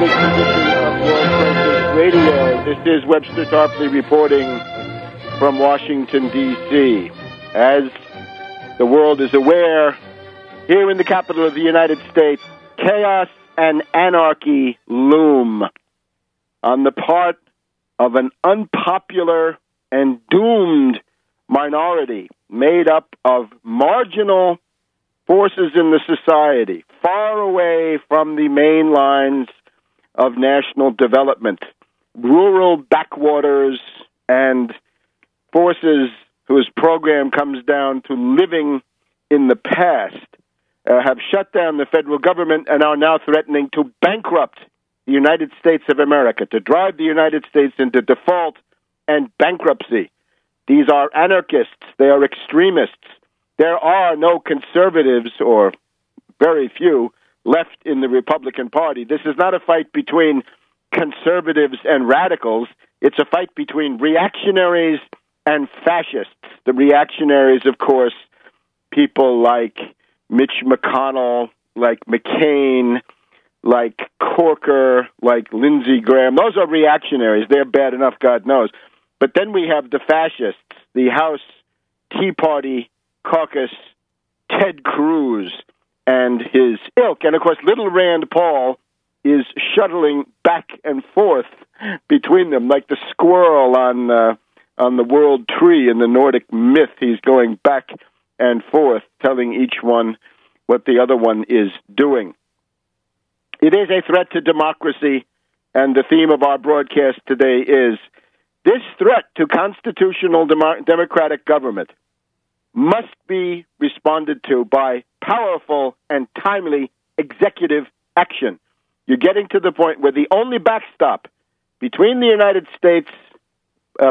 this edition of World Crisis Radio. This is Webster Tarpley reporting from Washington, D.C. As the world is aware, here in the capital of the United States, chaos and anarchy loom on the part of an unpopular and doomed minority made up of marginal forces in the society, far away from the main lines of national development, rural backwaters, and forces whose program comes down to living in the past, have shut down the federal government and are now threatening to bankrupt the United States of America, to drive the United States into default and bankruptcy. These are anarchists. They are extremists. There are no conservatives, or very few, left in the Republican Party. This is not a fight between conservatives and radicals. It's a fight between reactionaries and fascists. The reactionaries, of course, people like Mitch McConnell, like McCain, like Corker, like Lindsey Graham. Those are reactionaries. They're bad enough, God knows. But then we have the fascists, the House Tea Party caucus, Ted Cruz and his ilk. And, of course, little Rand Paul is shuttling back and forth between them like the squirrel on the world tree in the Nordic myth. He's going back and forth, telling each one what the other one is doing. It is a threat to democracy, and the theme of our broadcast today is this threat to constitutional democratic government must be responded to by powerful and timely executive action. You're getting to the point where the only backstop between the United States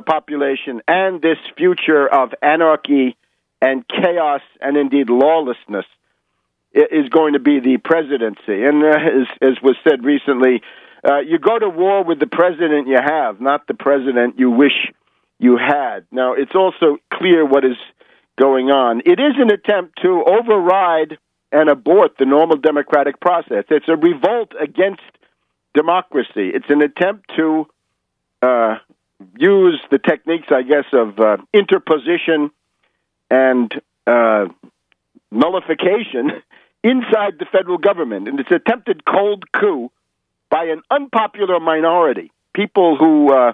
population and this future of anarchy and chaos and indeed lawlessness is going to be the presidency. And as was said recently, you go to war with the president you have, not the president you wish you had. Now, it's also clear what is going on. It is an attempt to override and abort the normal democratic process. It's a revolt against democracy. It's an attempt to use the techniques, I guess, of interposition and nullification inside the federal government. And it's an attempted cold coup by an unpopular minority, people who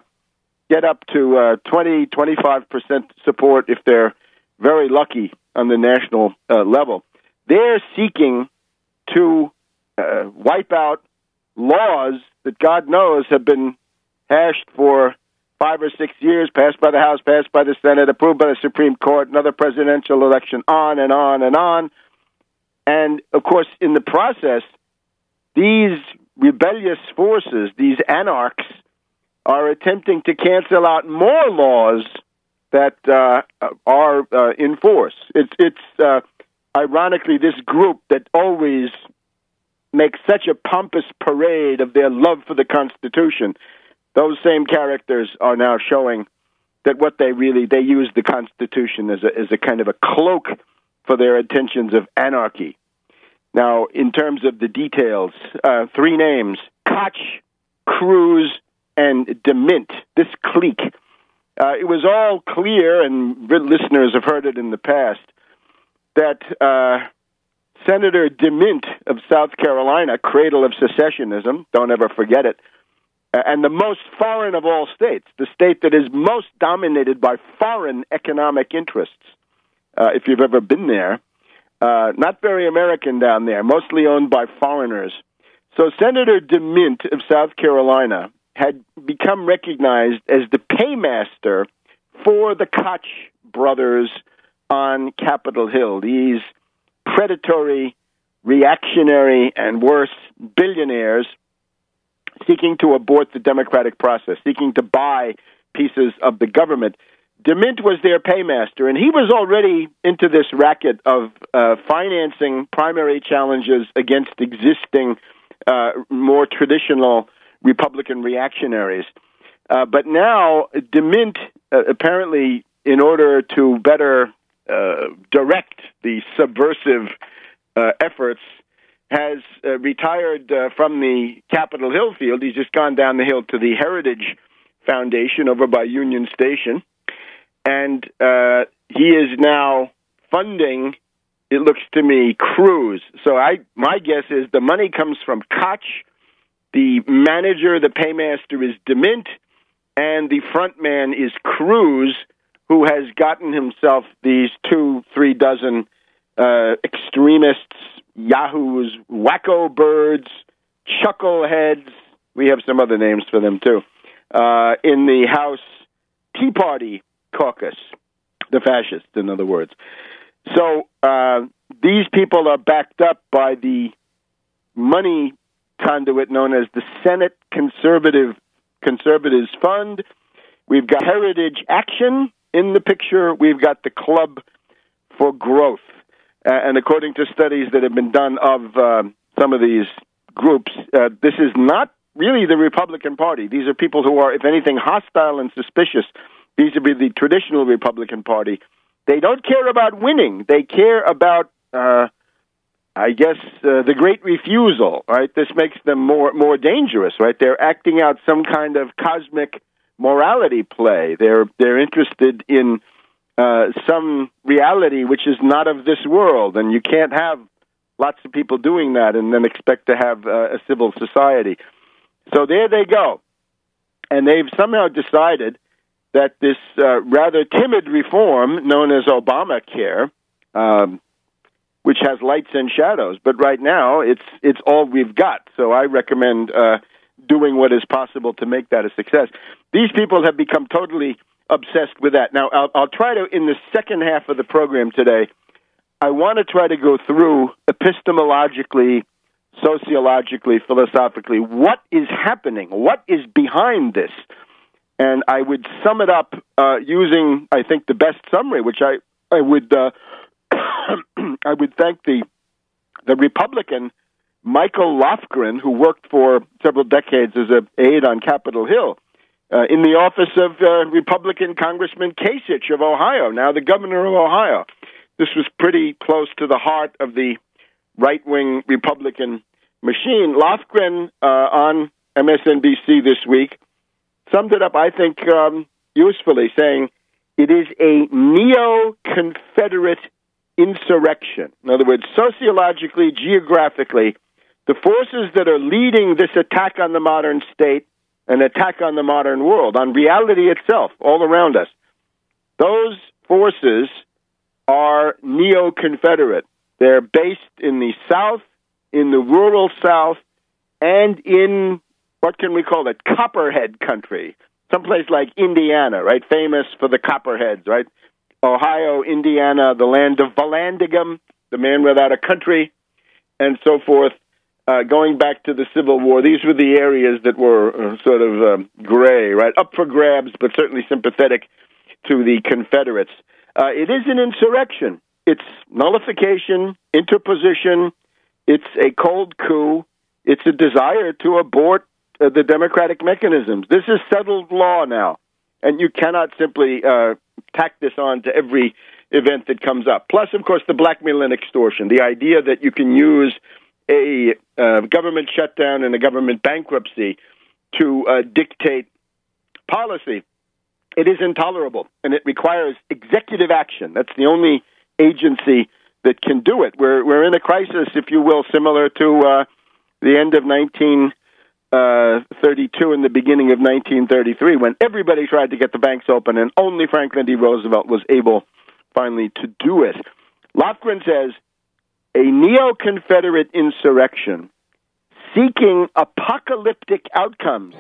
get up to 20-25% support if they're very lucky on the national level. They're seeking to wipe out laws that God knows have been hashed for 5 or 6 years, passed by the House, passed by the Senate, approved by the Supreme Court, another presidential election, on and on and on. And, of course, in the process, these rebellious forces, these anarchs, are attempting to cancel out more laws that are in force. It's ironically this group that always makes such a pompous parade of their love for the Constitution. Those same characters are now showing that what they use the Constitution as a kind of a cloak for their intentions of anarchy. Now, in terms of the details, 3 names: Koch, Cruz, and DeMint. This clique. It was all clear, and listeners have heard it in the past, that Senator DeMint of South Carolina, cradle of secessionism, don't ever forget it, and the most foreign of all states, the state that is most dominated by foreign economic interests, if you've ever been there, not very American down there, mostly owned by foreigners. So Senator DeMint of South Carolina had become recognized as the paymaster for the Koch brothers on Capitol Hill, these predatory, reactionary, and worse, billionaires seeking to abort the democratic process, seeking to buy pieces of the government. DeMint was their paymaster, and he was already into this racket of financing primary challenges against existing, more traditional Republican reactionaries. But now DeMint, apparently, in order to better direct the subversive efforts, has retired from the Capitol Hill field. He's just gone down the hill to the Heritage Foundation over by Union Station. And he is now funding, it looks to me, Cruz. So my guess is the money comes from Koch, the manager, the paymaster is DeMint, and the front man is Cruz, who has gotten himself these 2-3 dozen extremists, yahoos, wacko birds, chuckleheads. We have some other names for them, too, in the House Tea Party caucus, the fascists, in other words. So these people are backed up by the money conduit known as the Senate Conservatives Fund. We've got Heritage Action in the picture. We've got the Club for Growth. And according to studies that have been done of some of these groups, this is not really the Republican Party. These are people who are, if anything, hostile and suspicious vis-a-vis the traditional Republican Party. They don't care about winning. They care about, the great refusal, right? This makes them more dangerous, right? They're acting out some kind of cosmic morality play. They're interested in some reality which is not of this world, and you can't have lots of people doing that and then expect to have a civil society. So there they go. And they've somehow decided that this rather timid reform known as Obamacare, which has lights and shadows, but right now it's all we've got. So I recommend doing what is possible to make that a success. These people have become totally obsessed with that. Now, I'll try to, in the second half of the program today, I want to try to go through epistemologically, sociologically, philosophically, what is happening, what is behind this. And I would sum it up using, I think, the best summary, which I would I would thank the Republican Michael Lofgren, who worked for several decades as an aide on Capitol Hill, in the office of Republican Congressman Kasich of Ohio, now the governor of Ohio. This was pretty close to the heart of the right-wing Republican machine. Lofgren on MSNBC this week summed it up, I think, usefully, saying it is a neo-Confederate insurrection. In other words, sociologically, geographically, the forces that are leading this attack on the modern state, an attack on the modern world, on reality itself, all around us, those forces are neo-Confederate. They're based in the South, in the rural South, and in, what can we call it, Copperhead country, someplace like Indiana, right, famous for the Copperheads, right? Ohio, Indiana, the land of Vallandigham, the man without a country, and so forth. Going back to the Civil War, these were the areas that were sort of gray, right, up for grabs, but certainly sympathetic to the Confederates. It is an insurrection. It's nullification, interposition. It's a cold coup. It's a desire to abort the democratic mechanisms. This is settled law now, and you cannot simply tack this on to every event that comes up. Plus, of course, the blackmail and extortion, the idea that you can use a government shutdown and a government bankruptcy to dictate policy. It is intolerable, and it requires executive action. That's the only agency that can do it. We're in a crisis, if you will, similar to the end of 1932 and the beginning of 1933, when everybody tried to get the banks open, and only Franklin D. Roosevelt was able finally to do it. Lofgren says, a neo-Confederate insurrection seeking apocalyptic outcomes.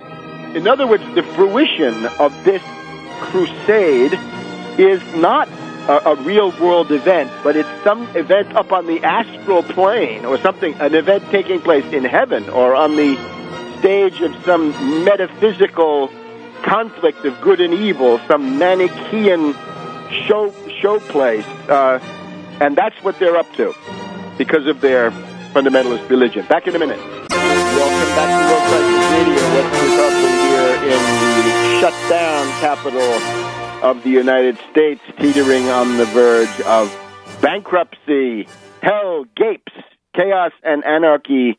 In other words, the fruition of this crusade is not a real-world event, but it's some event up on the astral plane or something, an event taking place in heaven or on the stage of some metaphysical conflict of good and evil, some Manichaean show place. And that's what they're up to because of their fundamentalist religion. Back in a minute. Welcome back to World Crisis Radio. Webster Tarpley here in the shut-down capital of the United States, teetering on the verge of bankruptcy. Hell gapes. chaos and anarchy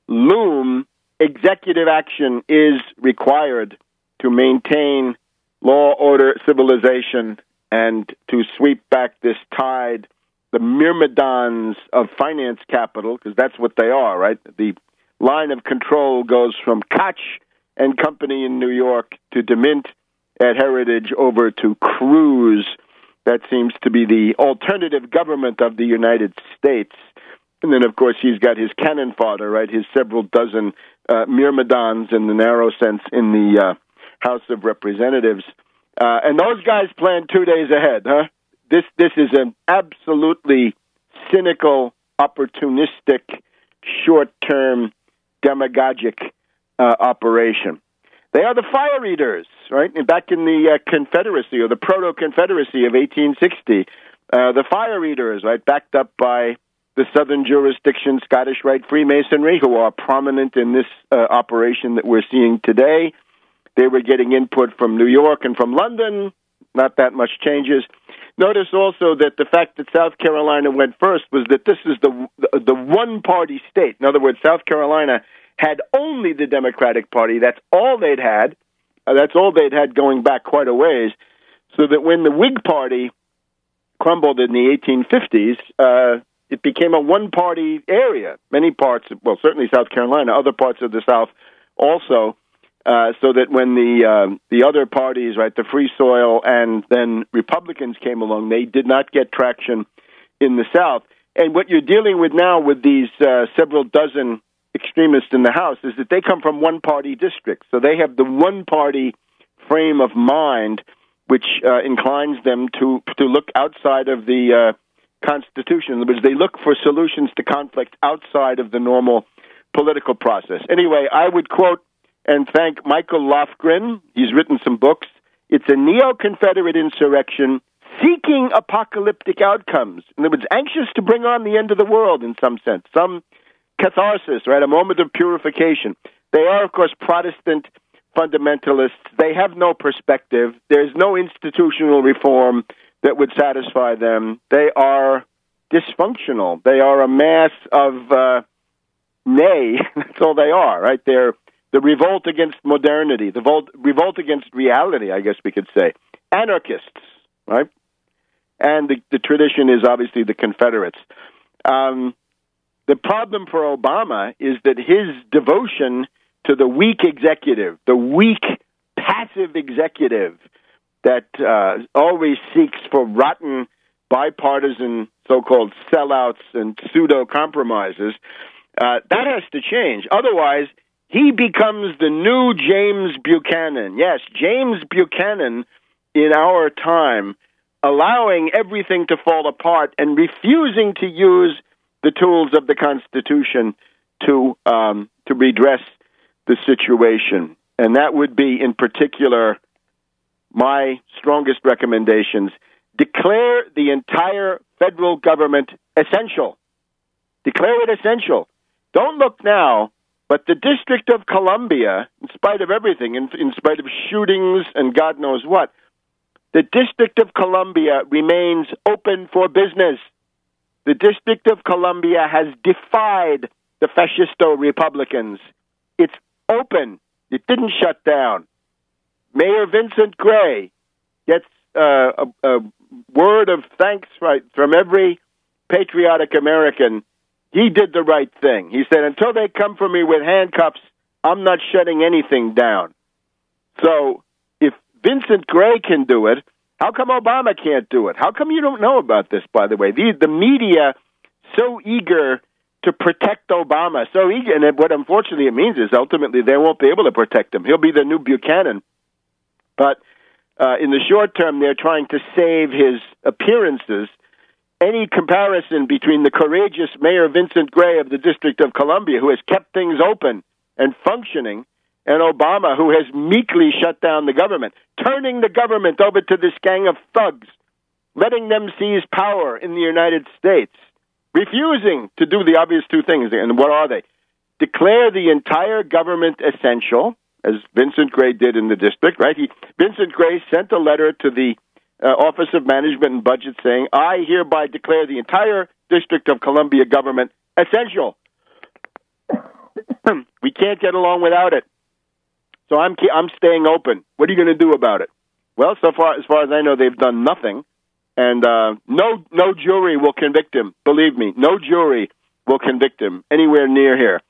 loom, executive action is required to maintain law, order, civilization, and to sweep back this tide, the myrmidons of finance capital, because that's what they are, right? The line of control goes from Koch and Company in New York to DeMint at Heritage over to Cruz. That seems to be the alternative government of the United States. And then, of course, he's got his cannon fodder, right? His several dozen myrmidons in the narrow sense in the House of Representatives. And those guys plan 2 days ahead, huh? This is an absolutely cynical, opportunistic, short-term, demagogic operation. They are the fire eaters, right? And back in the Confederacy, or the Proto-Confederacy of 1860, the fire eaters, right, backed up by the Southern jurisdiction, Scottish Rite Freemasonry, who are prominent in this operation that we're seeing today. They were getting input from New York and from London. Not that much changes. Notice also that the fact that South Carolina went first was that this is the one-party state. In other words, South Carolina had only the Democratic Party. That's all they'd had. That's all they'd had going back quite a ways. So that when the Whig Party crumbled in the 1850s, it became a one-party area. Many parts, well, certainly South Carolina, other parts of the South also, so that when the other parties, right, the Free Soil and then Republicans came along, they did not get traction in the South. And what you're dealing with now with these several dozen extremists in the House is that they come from one-party districts. So they have the one-party frame of mind, which inclines them to look outside of the Constitution. In other words, they look for solutions to conflict outside of the normal political process. Anyway, I would quote and thank Michael Lofgren. He's written some books. It's a neo-Confederate insurrection seeking apocalyptic outcomes. In other words, anxious to bring on the end of the world in some sense, some catharsis, right, a moment of purification. They are, of course, Protestant fundamentalists. They have no perspective. There's no institutional reform that would satisfy them. They are dysfunctional. They are a mass of nay. That's all they are, right? They're the revolt against modernity, the revolt against reality, I guess we could say. Anarchists, right? And the tradition is obviously the Confederates. The problem for Obama is that his devotion to the weak executive, the weak, passive executive that always seeks for rotten, bipartisan, so-called sellouts and pseudo-compromises, that has to change. Otherwise, he becomes the new James Buchanan. Yes, James Buchanan in our time, allowing everything to fall apart and refusing to use the tools of the Constitution to redress the situation. And that would be, in particular, my strongest recommendations. Declare the entire federal government essential. Declare it essential. Don't look now, but the District of Columbia, in spite of everything, in spite of shootings and God knows what, the District of Columbia remains open for business. The District of Columbia has defied the fascisto Republicans. It's open. It didn't shut down. Mayor Vincent Gray gets a word of thanks from every patriotic American. He did the right thing. He said, until they come for me with handcuffs, I'm not shutting anything down. So if Vincent Gray can do it, how come Obama can't do it? How come you don't know about this, by the way? The media, so eager to protect Obama, so eager, and what unfortunately it means is ultimately they won't be able to protect him. He'll be the new Buchanan. But in the short term, they're trying to save his appearances. Any comparison between the courageous Mayor Vincent Gray of the District of Columbia, who has kept things open and functioning, and Obama, who has meekly shut down the government, turning the government over to this gang of thugs, letting them seize power in the United States, refusing to do the obvious two things. And what are they? Declare the entire government essential, as Vincent Gray did in the district, right? Vincent Gray sent a letter to the Office of Management and Budget saying, I hereby declare the entire District of Columbia government essential. We can't get along without it. So I'm staying open. What are you going to do about it? Well, as far as I know, they've done nothing, and no jury will convict him. Believe me, no jury will convict him anywhere near here.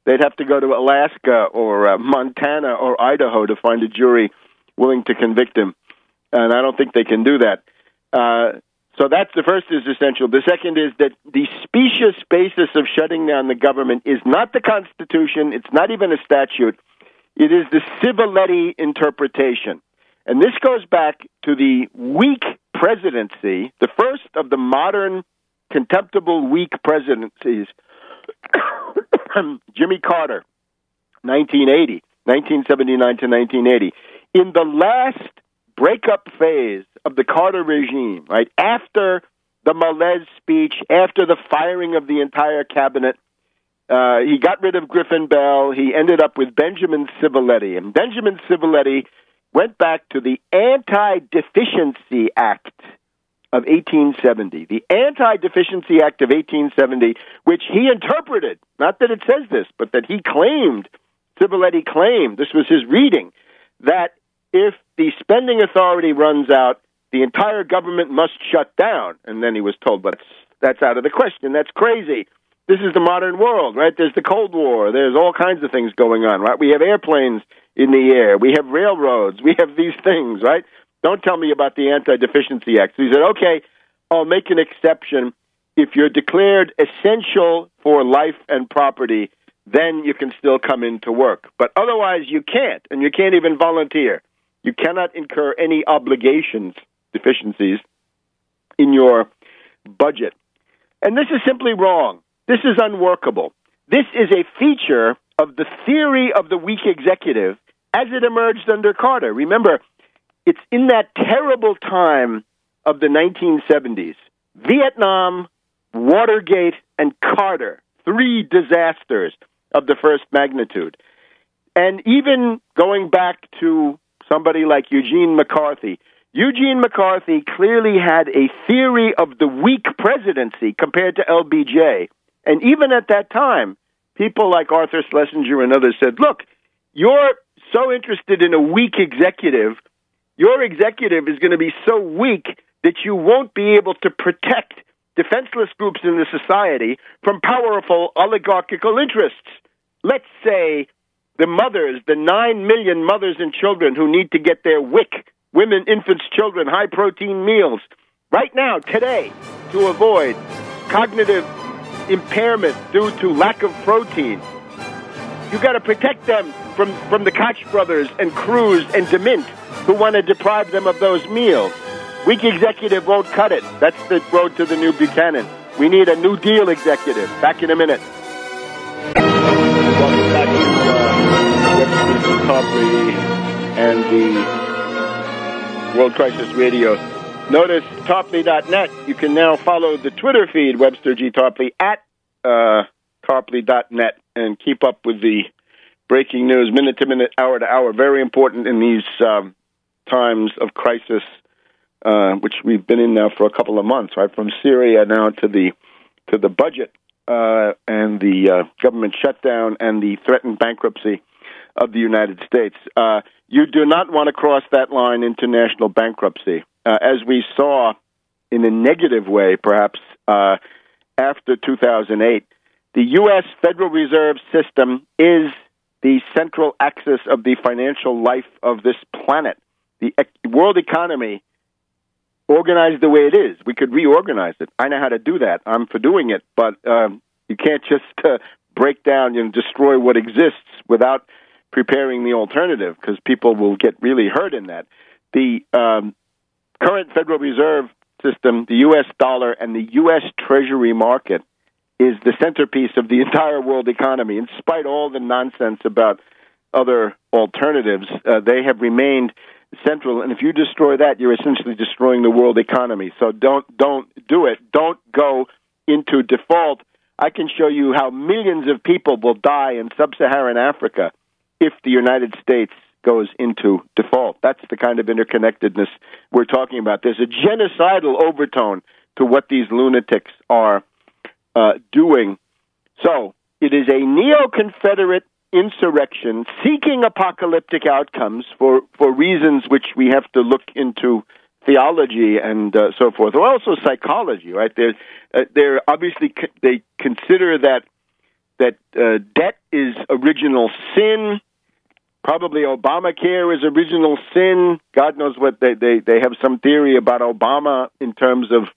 They'd have to go to Alaska or Montana or Idaho to find a jury willing to convict him, and I don't think they can do that. So that's the first is essential. The second is that the specious basis of shutting down the government is not the Constitution. It's not even a statute. It is the Civiletti interpretation. And this goes back to the weak presidency, the first of the modern contemptible weak presidencies, Jimmy Carter, 1979 to 1980. In the last breakup phase of the Carter regime, right, after the Malaise speech, after the firing of the entire cabinet, he got rid of Griffin Bell. He ended up with Benjamin Civiletti. And Benjamin Civiletti went back to the Anti-Deficiency Act of 1870. The Anti-Deficiency Act of 1870, which he interpreted, not that it says this, but that he claimed, Civiletti claimed, this was his reading, that if the spending authority runs out, the entire government must shut down. And then he was told, but that's out of the question. That's crazy. This is the modern world, right? There's the Cold War. There's all kinds of things going on, right? We have airplanes in the air. We have railroads. We have these things, right? Don't tell me about the Anti-Deficiency Act. So he said, okay, I'll make an exception. If you're declared essential for life and property, then you can still come into work. But otherwise, you can't, and you can't even volunteer. You cannot incur any obligations, deficiencies, in your budget. And this is simply wrong. This is unworkable. This is a feature of the theory of the weak executive as it emerged under Carter. Remember, it's in that terrible time of the 1970s, Vietnam, Watergate, and Carter, three disasters of the first magnitude. And even going back to somebody like Eugene McCarthy, Eugene McCarthy clearly had a theory of the weak presidency compared to LBJ. And even at that time, people like Arthur Schlesinger and others said, look, you're so interested in a weak executive, your executive is going to be so weak that you won't be able to protect defenseless groups in the society from powerful oligarchical interests. Let's say the mothers, the 9 million mothers and children who need to get their WIC, women, infants, children, high-protein meals, right now, today, to avoid cognitive impairment due to lack of protein. You got to protect them from the Koch brothers and Cruz and DeMint who want to deprive them of those meals. Weak executive won't cut it. That's the road to the new Buchanan. We need a New Deal executive. Back in a minute. Welcome back to Webster Tarpley and the World Crisis Radio. Notice Tarpley.net. You can now follow the Twitter feed, Webster G Tarpley, at Tarpley.net, and keep up with the breaking news, minute to minute, hour to hour. Very important in these times of crisis, which we've been in now for a couple of months, right? From Syria now to the budget and the government shutdown and the threatened bankruptcy of the United States. You do not want to cross that line into national bankruptcy. As we saw in a negative way, perhaps, after 2008, the U.S. Federal Reserve System is the central axis of the financial life of this planet. The world economy, organized the way it is, we could reorganize it. I know how to do that. I'm for doing it, but you can't just break down and destroy what exists without preparing the alternative, because people will get really hurt in that. The current Federal Reserve System, the U.S. dollar, and the U.S. Treasury market is the centerpiece of the entire world economy. In spite of all the nonsense about other alternatives, they have remained central. And if you destroy that, you're essentially destroying the world economy. So don't do it. Don't go into default. I can show you how millions of people will die in sub-Saharan Africa if the United States goes into default. That's the kind of interconnectedness we're talking about. There's a genocidal overtone to what these lunatics are doing So it is a neo-Confederate insurrection seeking apocalyptic outcomes for reasons which we have to look into theology and so forth, or also psychology, right? They're obviously they consider that debt is original sin. Probably Obamacare is original sin. God knows what they have some theory about Obama in terms of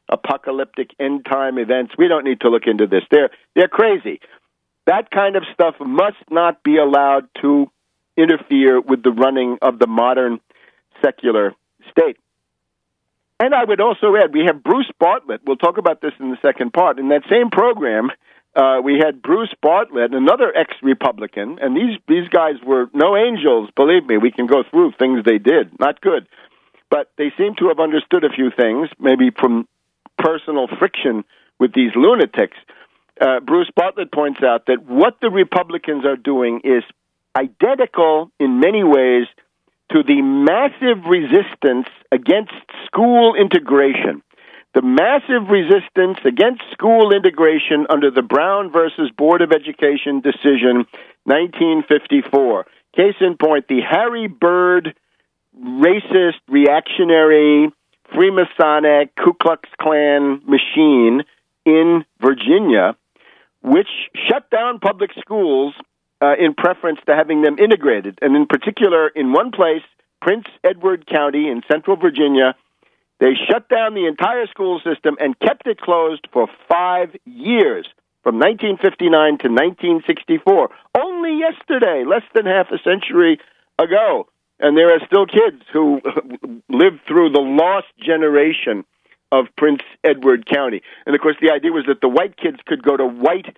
apocalyptic end time events. We don't need to look into this. They're crazy. That kind of stuff must not be allowed to interfere with the running of the modern secular state. And I would also add, we have Bruce Bartlett. We'll talk about this in the second part. In that same program, we had Bruce Bartlett, another ex-Republican, and these guys were no angels, believe me. We can go through things they did. Not good. But they seem to have understood a few things, maybe from personal friction with these lunatics. Bruce Bartlett points out that what the Republicans are doing is identical in many ways to the massive resistance against school integration. The massive resistance against school integration under the Brown versus Board of Education decision, 1954. Case in point, the Harry Byrd racist, reactionary, Freemasonic, Ku Klux Klan machine in Virginia, which shut down public schools in preference to having them integrated. And in particular, in one place, Prince Edward County in central Virginia, they shut down the entire school system and kept it closed for 5 years, from 1959 to 1964. Only yesterday, less than half a century ago. And there are still kids who lived through the lost generation of Prince Edward County. And, of course, the idea was that the white kids could go to white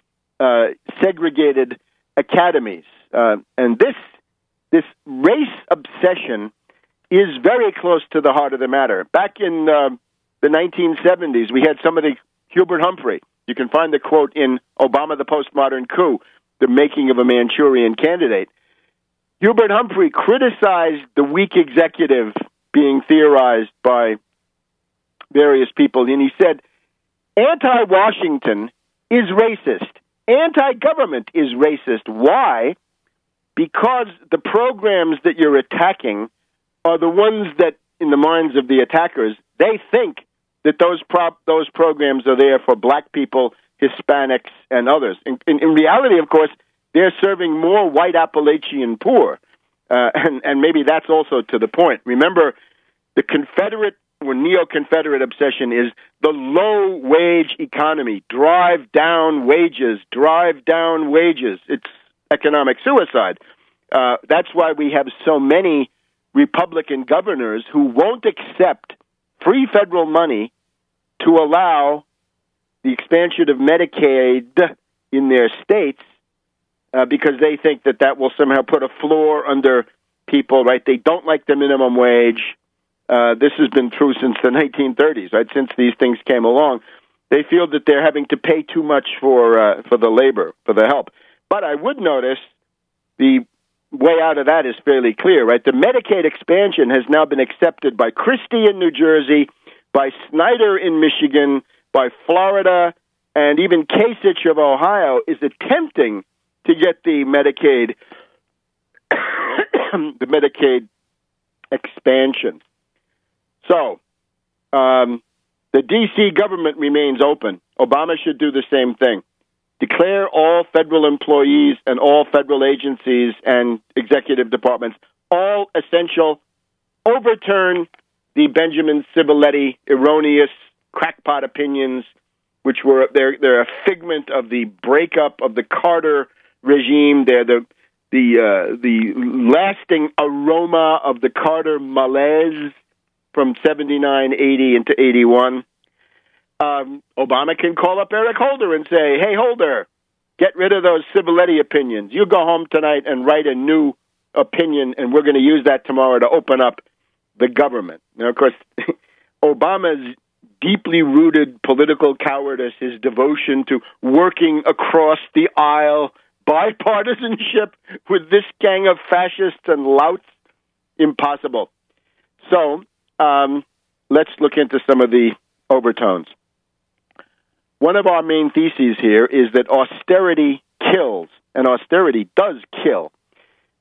segregated academies. And this race obsession is very close to the heart of the matter. Back in the 1970s, we had somebody, Hubert Humphrey. You can find the quote in Obama, the Postmodern Coup, The Making of a Manchurian Candidate. Hubert Humphrey criticized the weak executive being theorized by various people, and he said, anti-Washington is racist. Anti-government is racist. Why? Because the programs that you're attacking are the ones that, in the minds of the attackers, they think that those programs are there for black people, Hispanics, and others. In reality, of course, they're serving more white Appalachian poor, and maybe that's also to the point. Remember, the Confederate or neo-Confederate obsession is the low-wage economy. Drive down wages, drive down wages. It's economic suicide. That's why we have so many Republican governors who won't accept free federal money to allow the expansion of Medicaid in their states because they think that will somehow put a floor under people, right? They don't like the minimum wage. This has been true since the 1930s, right? Since these things came along. They feel that they're having to pay too much for the labor, for the help. But I would notice the way out of that is fairly clear, right? The Medicaid expansion has now been accepted by Christie in New Jersey, by Snyder in Michigan, by Florida, and even Kasich of Ohio is attempting to get the Medicaid expansion. So, the D.C. government remains open. Obama should do the same thing. Declare all federal employees and all federal agencies and executive departments all essential. Overturn the Benjamin Civiletti erroneous crackpot opinions, which were they're a figment of the breakup of the Carter regime. They're the lasting aroma of the Carter malaise from 79, 80 into 81. Obama can call up Eric Holder and say, hey, Holder, get rid of those Civiletti opinions. You go home tonight and write a new opinion, and we're going to use that tomorrow to open up the government. Now, of course, Obama's deeply rooted political cowardice, his devotion to working across the aisle, bipartisanship with this gang of fascists and louts, impossible. So let's look into some of the overtones. one of our main theses here is that austerity kills, and austerity does kill.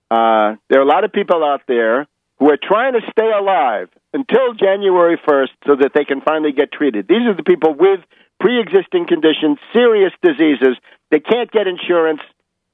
There are a lot of people out there who are trying to stay alive until January 1st so that they can finally get treated. These are the people with pre-existing conditions, serious diseases. They can't get insurance.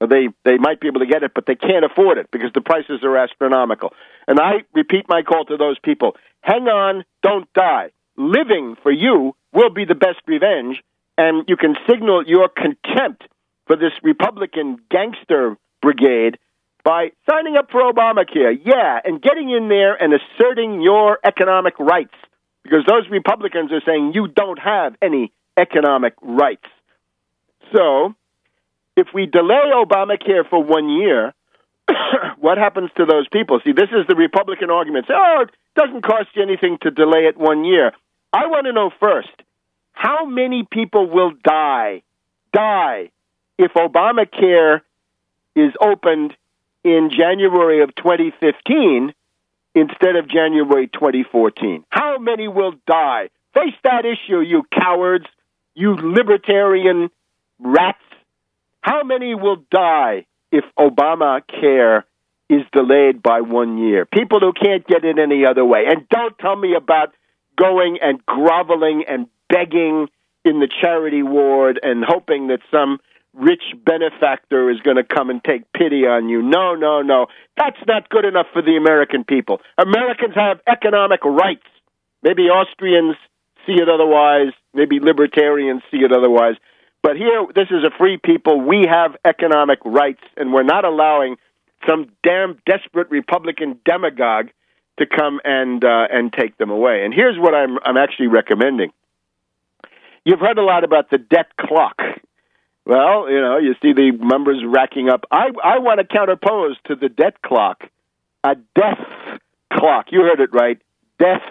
They might be able to get it, but they can't afford it because the prices are astronomical. And I repeat my call to those people. Hang on, don't die. Living for you will be the best revenge, and you can signal your contempt for this Republican gangster brigade by signing up for Obamacare, and getting in there and asserting your economic rights, because those Republicans are saying you don't have any economic rights. So, if we delay Obamacare for 1 year, what happens to those people? See, this is the Republican argument. Say, it doesn't cost you anything to delay it 1 year. I want to know first, how many people will die if Obamacare is opened in January of 2015 instead of January 2014? How many will die? Face that issue, you cowards, you libertarian rats. How many will die if Obamacare is delayed by 1 year? People who can't get it any other way. And don't tell me about going and groveling and begging in the charity ward and hoping that some rich benefactor is going to come and take pity on you. No. That's not good enough for the American people. Americans have economic rights. Maybe Austrians see it otherwise. Maybe libertarians see it otherwise. But here, this is a free people. We have economic rights, and we're not allowing some damn desperate Republican demagogue to come and take them away. And here's what I'm actually recommending. You've heard a lot about the debt clock. Well, you see the numbers racking up. I want to counterpose to the debt clock a death clock. You heard it right. Death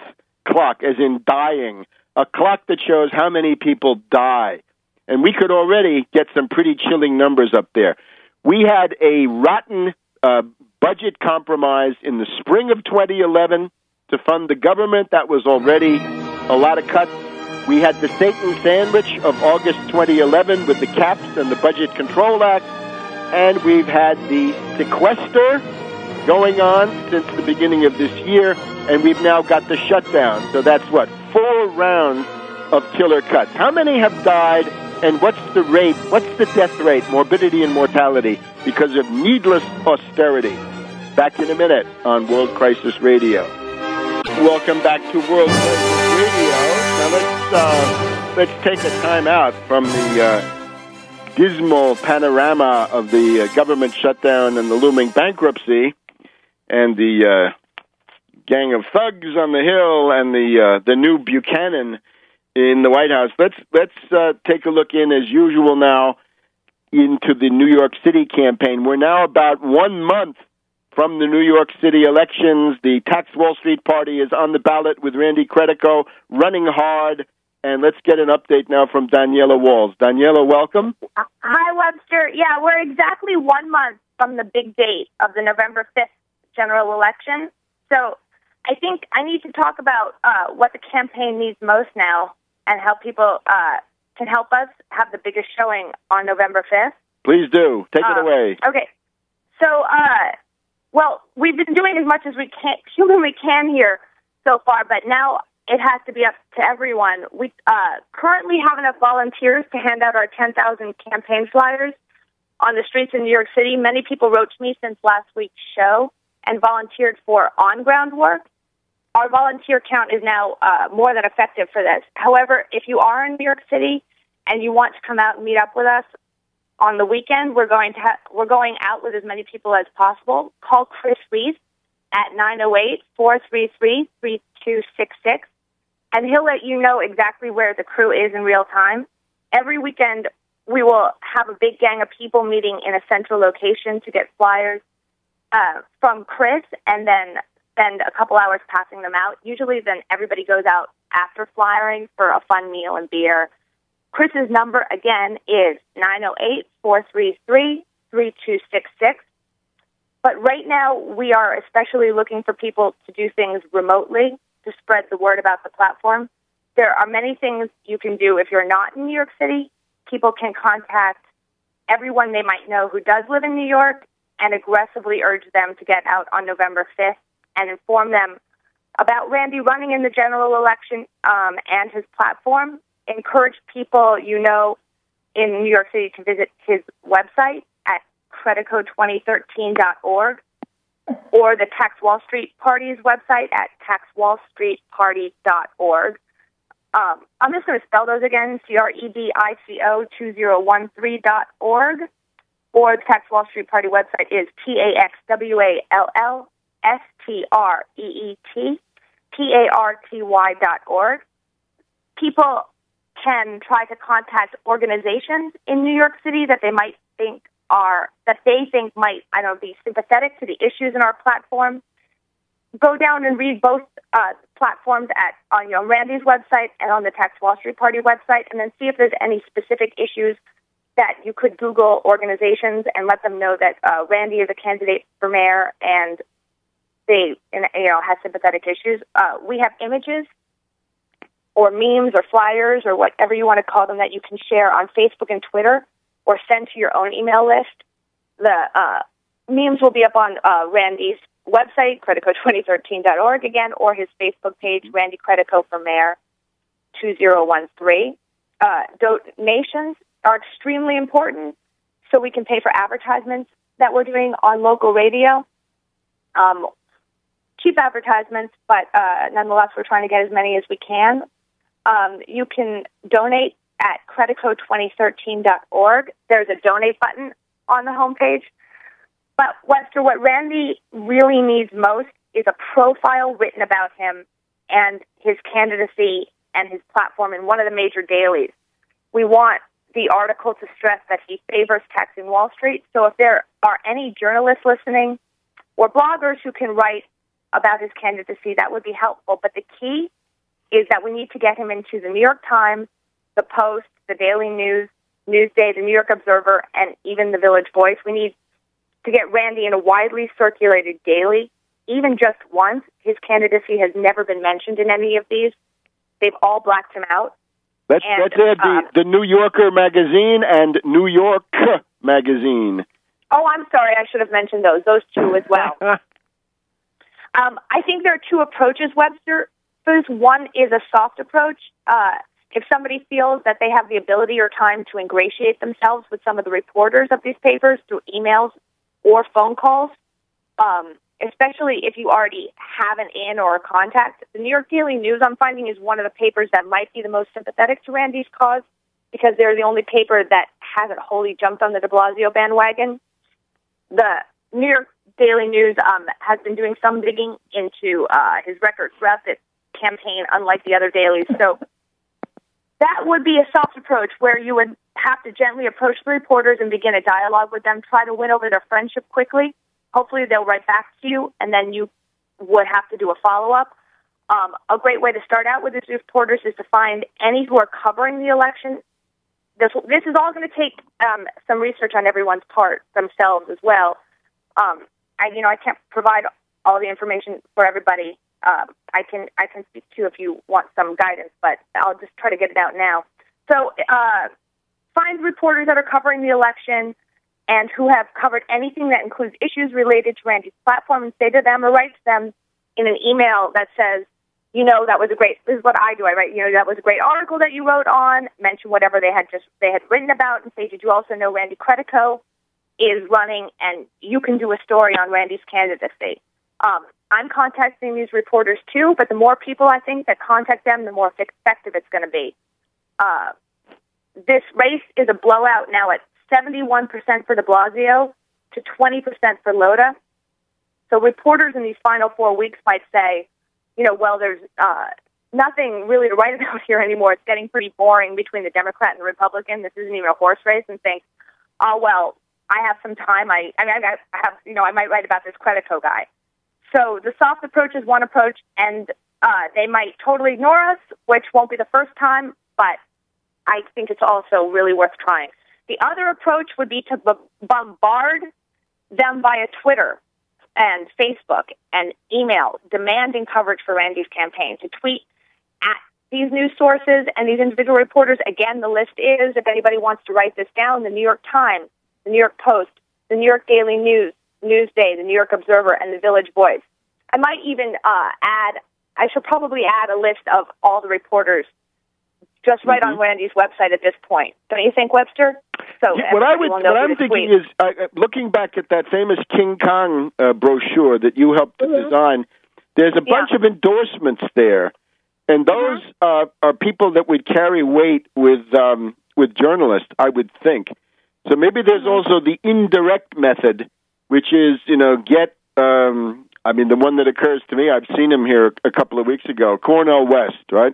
clock, as in dying. A clock that shows how many people die. And we could already get some pretty chilling numbers up there. We had a rotten budget compromise in the spring of 2011 to fund the government. That was already a lot of cuts. We had the Satan sandwich of August 2011 with the caps and the Budget Control Act. And we've had the sequester going on since the beginning of this year. And we've now got the shutdown. So that's 4 rounds of killer cuts. How many have died? And what's the rate? What's the death rate, morbidity and mortality because of needless austerity? Back in a minute on World Crisis Radio. Welcome back to World Crisis Radio. Now let's take a time out from the dismal panorama of the government shutdown and the looming bankruptcy and the gang of thugs on the Hill and the new Buchanan in the White House. Let's take a look in, as usual now, into the New York City campaign. We're now about 1 month from the New York City elections. The Tax Wall Street Party is on the ballot with Randy Credico running hard. And let's get an update now from Daniela Walls. Daniela, welcome. Hi, Webster. Yeah, we're exactly 1 month from the big date of the November 5th general election. So I think I need to talk about what the campaign needs most now and how people can help us have the biggest showing on November 5th. Please do. Take it away. Okay. So, we've been doing as much as we humanly can here so far, but now it has to be up to everyone. We currently have enough volunteers to hand out our 10,000 campaign flyers on the streets in New York City. Many people wrote to me since last week's show and volunteered for on-ground work. Our volunteer count is now more than effective for this. However, if you are in New York City and you want to come out and meet up with us on the weekend, we're going out with as many people as possible. Call Chris Reese at 908-433-3266, and he'll let you know exactly where the crew is in real time. Every weekend, we will have a big gang of people meeting in a central location to get flyers from Chris, and then spend a couple hours passing them out. Usually then everybody goes out after flyering for a fun meal and beer. Chris's number, again, is 908-433-3266. But right now, we are especially looking for people to do things remotely to spread the word about the platform. there are many things you can do if you're not in New York City. People can contact everyone they might know who does live in New York and aggressively urge them to get out on November 5th and inform them about Randy running in the general election and his platform. Encourage people you know in New York City to visit his website at creditcode2013.org or the Tax Wall Street Party's website at taxwallstreetparty.org. I'm just going to spell those again, CREDICO2013.org, or the Tax Wall Street Party website is TAXWALLSTREETPARTY.org. People can try to contact organizations in New York City that they think might, be sympathetic to the issues in our platform. Go down and read both platforms on Randy's website and on the Tax Wall Street Party website, and then see if there's any specific issues that you could Google organizations and let them know that Randy is a candidate for mayor and they has sympathetic issues. We have images or memes or flyers or whatever you want to call them that you can share on Facebook and Twitter or send to your own email list. The memes will be up on Randy's website, creditcode2013.org again, or his Facebook page, Randy Creditco for Mayor 2013. Donations are extremely important so we can pay for advertisements that we're doing on local radio. Cheap advertisements, but nonetheless, we're trying to get as many as we can. You can donate at creditcode2013.org. There's a donate button on the homepage. But, Webster, what Randy really needs most is a profile written about him and his candidacy and his platform in one of the major dailies. We want the article to stress that he favors taxing Wall Street. So if there are any journalists listening or bloggers who can write about his candidacy, that would be helpful. But the key is that we need to get him into the New York Times, the Post, the Daily News, Newsday, the New York Observer, and even the Village Voice. We need to get Randy in a widely circulated daily, even just once. His candidacy has never been mentioned in any of these. They've all blacked him out. That's it, the New Yorker magazine and New York magazine. Oh, I'm sorry. I should have mentioned those two as well. I think there are two approaches, Webster. First, one is a soft approach. If somebody feels that they have the ability or time to ingratiate themselves with some of the reporters of these papers through emails or phone calls, especially if you already have an in or a contact. The New York Daily News, I'm finding, is one of the papers that might be the most sympathetic to Randy's cause because they're the only paper that hasn't wholly jumped on the de Blasio bandwagon. The New York Daily News has been doing some digging into his record throughout this campaign, unlike the other dailies. So that would be a soft approach where you would have to gently approach the reporters and begin a dialogue with them, try to win over their friendship quickly. Hopefully they'll write back to you, and then you would have to do a follow-up. A great way to start out with these reporters is to find any who are covering the election. This is all going to take some research on everyone's part themselves as well. I can't provide all the information for everybody. I can speak to if you want some guidance, but I'll just try to get it out now. So find reporters that are covering the election and who have covered anything that includes issues related to Randy's platform and say to them or write to them in an email that says, that was this is what I do. I write, that was a great article that you wrote on, mention whatever they had written about and say, did you also know Randy Creditco is running and you can do a story on Randy's candidacy. I'm contacting these reporters too, but the more people I think that contact them, the more effective it's going to be. This race is a blowout now at 71% for de Blasio to 20% for Lota. So reporters in these final 4 weeks might say, there's nothing really to write about here anymore. It's getting pretty boring between the Democrat and the Republican. This isn't even a horse race, and think, oh, well, I have some time. I might write about this Creditco guy. So the soft approach is one approach, and they might totally ignore us, which won't be the first time, but I think it's also really worth trying. The other approach would be to bombard them via Twitter and Facebook and email, demanding coverage for Randy's campaign, to tweet at these news sources and these individual reporters, again, the list is, if anybody wants to write this down, the New York Times, the New York Post, the New York Daily News, Newsday, the New York Observer, and the Village Voice. I might even I should probably add a list of all the reporters just right on Randy's website at this point. Don't you think, Webster? So what I'm thinking is, looking back at that famous King Kong brochure that you helped to design, there's a bunch of endorsements there, and those are people that would carry weight with journalists, I would think. So maybe there's also the indirect method, which is, get, the one that occurs to me, I've seen him here a couple of weeks ago, Cornel West, right?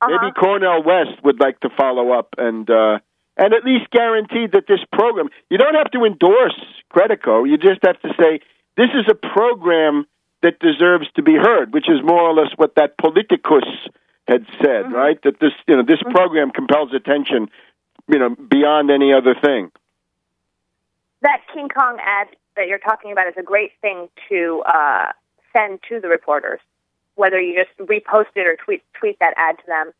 Maybe Cornel West would like to follow up and at least guarantee that this program, you don't have to endorse Credico, you just have to say, this is a program that deserves to be heard, which is more or less what that Politicus had said, right? That this program compels attention, beyond any other thing. That King Kong ad that you're talking about is a great thing to send to the reporters, whether you just repost it or tweet that ad to them.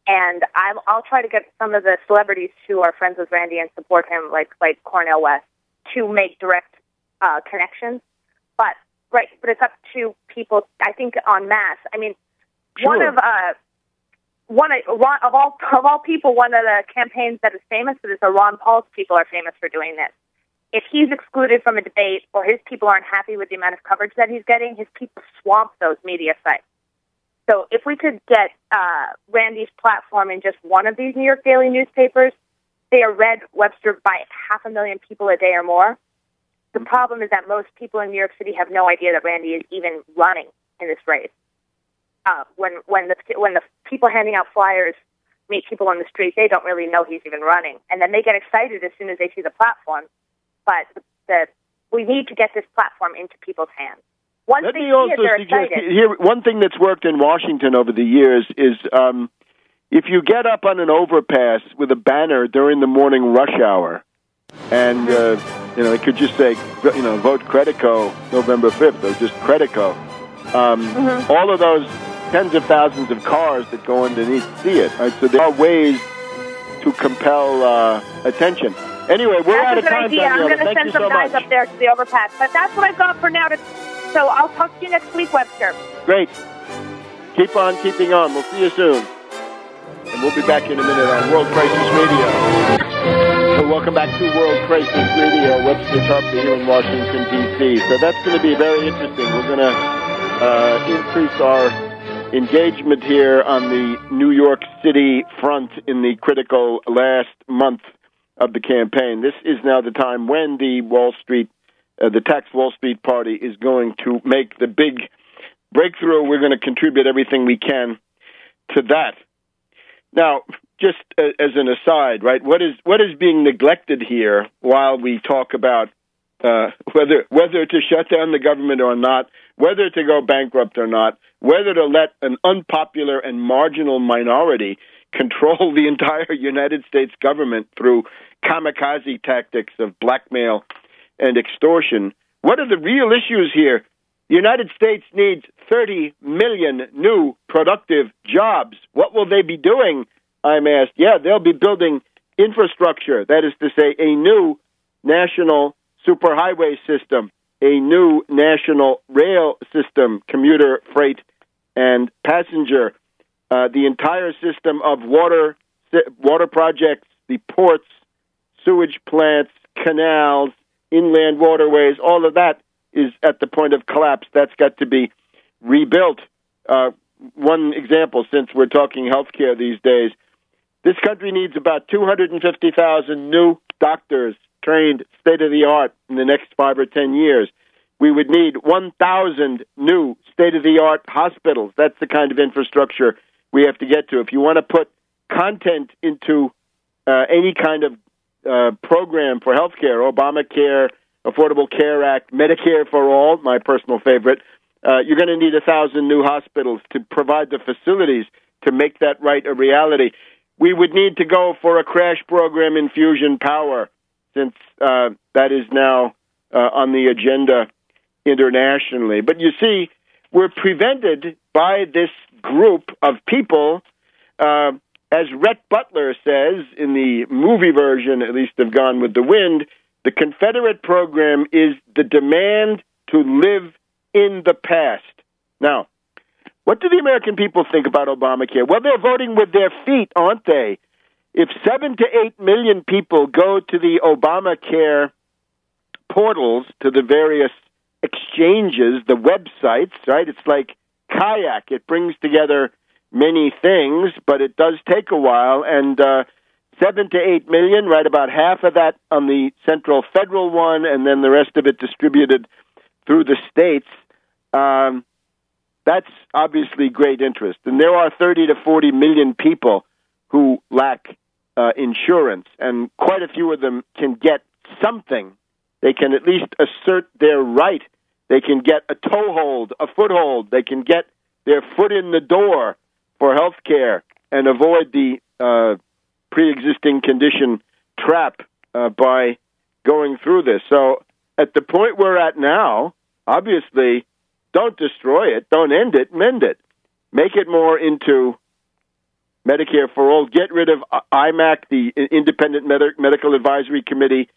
And I'll try to get some of the celebrities who are friends with Randy and support him, like Cornel West, to make direct connections. But it's up to people, I think, en masse. I mean, one of all people, one of the campaigns that is famous for this, Ron Paul's people are famous for doing this. If he's excluded from a debate or his people aren't happy with the amount of coverage that he's getting, his people swamp those media sites. So if we could get Randy's platform in just one of these New York daily newspapers, they are read, Webster, by 500,000 people a day or more. The problem is that most people in New York City have no idea that Randy is even running in this race. When the people handing out flyers meet people on the street, they don't really know he's even running. And then they get excited as soon as they see the platform. But we need to get this platform into people's hands. Let me also suggest here, one thing that's worked in Washington over the years is if you get up on an overpass with a banner during the morning rush hour, and it could just say, vote Credico November 5th, or just Credico. All of those tens of thousands of cars that go underneath see it. Right? So there are ways to compel attention. Anyway, we're out of time. That's a good idea. I'm going to send some guys up there to the overpass. But that's what I've got for now. So I'll talk to you next week, Webster. Great. Keep on keeping on. We'll see you soon. And we'll be back in a minute on World Crisis Radio. So welcome back to World Crisis Radio. Webster Tarpley here in Washington, D.C. So that's going to be very interesting. We're going to increase our engagement here on the New York City front in the critical last month of the campaign. This is now the time when the tax Wall Street Party is going to make the big breakthrough. We're going to contribute everything we can to that. Now, just as an aside, right? What is being neglected here while we talk about whether to shut down the government or not, whether to go bankrupt or not, whether to let an unpopular and marginal minority control the entire United States government through kamikaze tactics of blackmail and extortion. What are the real issues here? The United States needs 30 million new productive jobs. What will they be doing, I'm asked? Yeah, they'll be building infrastructure. That is to say, a new national superhighway system, a new national rail system, commuter, freight, and passenger, the entire system of water projects, the ports, sewage plants, canals, inland waterways, all of that is at the point of collapse. That's got to be rebuilt. One example, since we're talking healthcare these days, this country needs about 250,000 new doctors trained state-of-the-art in the next 5 or 10 years. We would need 1,000 new state-of-the-art hospitals. That's the kind of infrastructure we have to get to. If you want to put content into any kind of program for healthcare, Obamacare, Affordable Care Act, Medicare for All, my personal favorite, you're going to need 1,000 new hospitals to provide the facilities to make that right a reality. We would need to go for a crash program in fusion power, since that is now on the agenda internationally. But you see, we're prevented by this group of people As Rhett Butler says in the movie version, at least of Gone with the Wind, the Confederate program is the demand to live in the past. Now, what do the American people think about Obamacare? Well, they're voting with their feet, aren't they? If 7 to 8 million people go to the Obamacare portals, to the various exchanges, the websites, right? It's like Kayak. It brings together many things, but it does take a while. And 7 to 8 million, right, about half of that on the central federal one, and then the rest of it distributed through the states. That's obviously great interest. And there are 30 to 40 million people who lack insurance, and quite a few of them can get something. They can at least assert their right. They can get a toehold, a foothold. They can get their foot in the door for health care and avoid the pre-existing condition trap by going through this. So at the point we're at now, obviously, don't destroy it, don't end it, mend it. Make it more into Medicare for All. Get rid of IMAC, the Independent Medical Advisory Committee,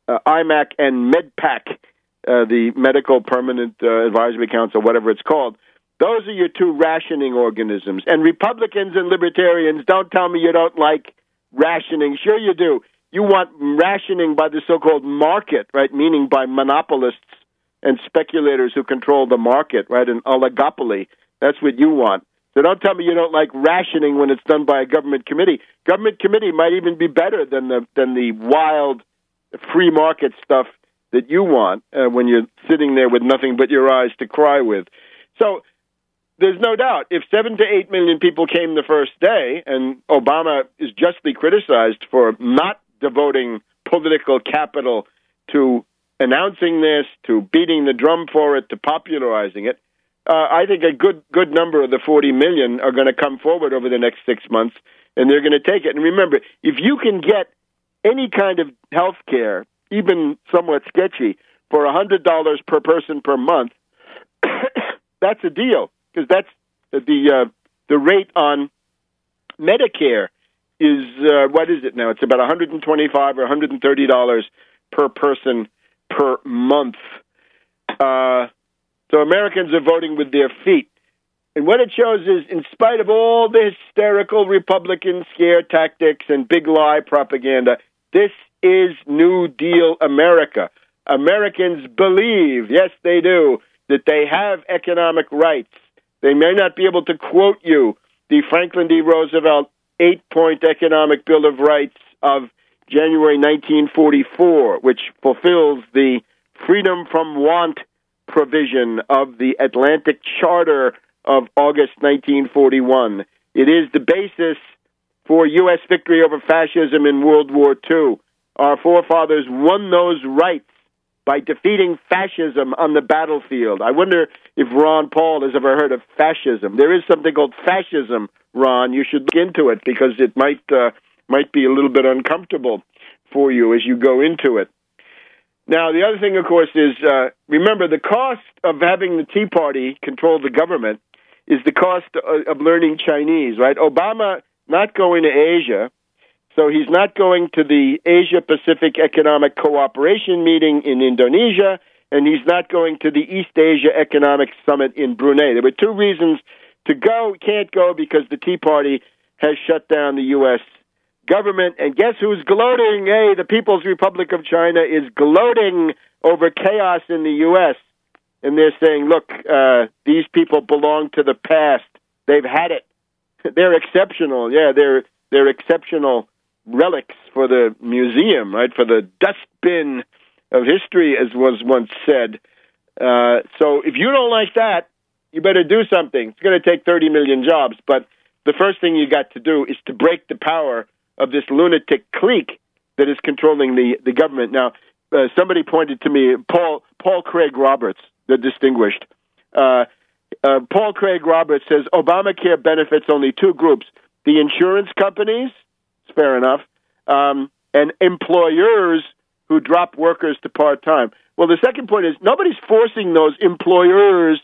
IMAC, and MedPAC, the Medical Permanent Advisory Council, whatever it's called. Those are your two rationing organisms. And Republicans and Libertarians, don't tell me you don't like rationing. Sure you do. You want rationing by the so-called market, right, meaning by monopolists and speculators who control the market, right, an oligopoly. That's what you want. So don't tell me you don't like rationing when it's done by a government committee. Government committee might even be better than the wild free market stuff that you want when you're sitting there with nothing but your eyes to cry with. So there's no doubt, if 7 to 8 million people came the first day, and Obama is justly criticized for not devoting political capital to announcing this, to beating the drum for it, to popularizing it, I think a good number of the 40 million are going to come forward over the next 6 months, and they're going to take it. And remember, if you can get any kind of health care, even somewhat sketchy, for $100 per person per month, that's a deal, because that's the rate on Medicare is, what is it now? It's about $125 or $130 per person per month. So Americans are voting with their feet. And what it shows is, in spite of all the hysterical Republican scare tactics and big lie propaganda, this is New Deal America. Americans believe, yes, they do, that they have economic rights. They may not be able to quote you the Franklin D. Roosevelt 8-point economic Bill of Rights of January 1944, which fulfills the freedom from want provision of the Atlantic Charter of August 1941. It is the basis for U.S. victory over fascism in World War II. Our forefathers won those rights by defeating fascism on the battlefield. I wonder if Ron Paul has ever heard of fascism. There is something called fascism, Ron. You should look into it, because it might be a little bit uncomfortable for you as you go into it. Now, the other thing, of course, is, remember, the cost of having the Tea Party control the government is the cost of learning Chinese, right? Obama not going to Asia, so he's not going to the Asia-Pacific Economic Cooperation meeting in Indonesia, and he's not going to the East Asia Economic Summit in Brunei. There were two reasons to go. Can't go because the Tea Party has shut down the U.S. government. And guess who's gloating? Hey, the People's Republic of China is gloating over chaos in the U.S. And they're saying, look, these people belong to the past. They've had it. They're exceptional. Yeah, they're exceptional relics for the museum, right? For the dustbin of history, as was once said. So if you don't like that, you better do something. It's going to take 30 million jobs. But the first thing you got to do is to break the power of this lunatic clique that is controlling the government. Now, somebody pointed to me, Paul Craig Roberts, the distinguished. Paul Craig Roberts says Obamacare benefits only two groups: the insurance companies, it's fair enough, and employers who drop workers to part-time. Well, the second point is nobody's forcing those employers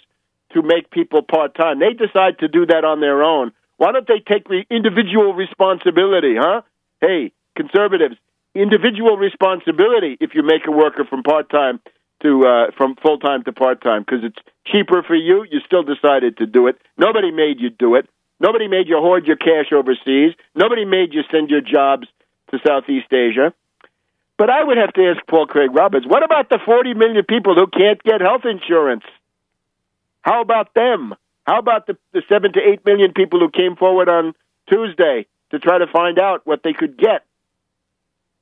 to make people part-time. They decide to do that on their own. Why don't they take individual responsibility, huh? Hey, conservatives, individual responsibility if you make a worker from part-time to from full-time to part-time because it's cheaper for you. You still decided to do it. Nobody made you do it. Nobody made you hoard your cash overseas. Nobody made you send your jobs to Southeast Asia. But I would have to ask Paul Craig Roberts, what about the 40 million people who can't get health insurance? How about them? How about the 7 to 8 million people who came forward on Tuesday to try to find out what they could get?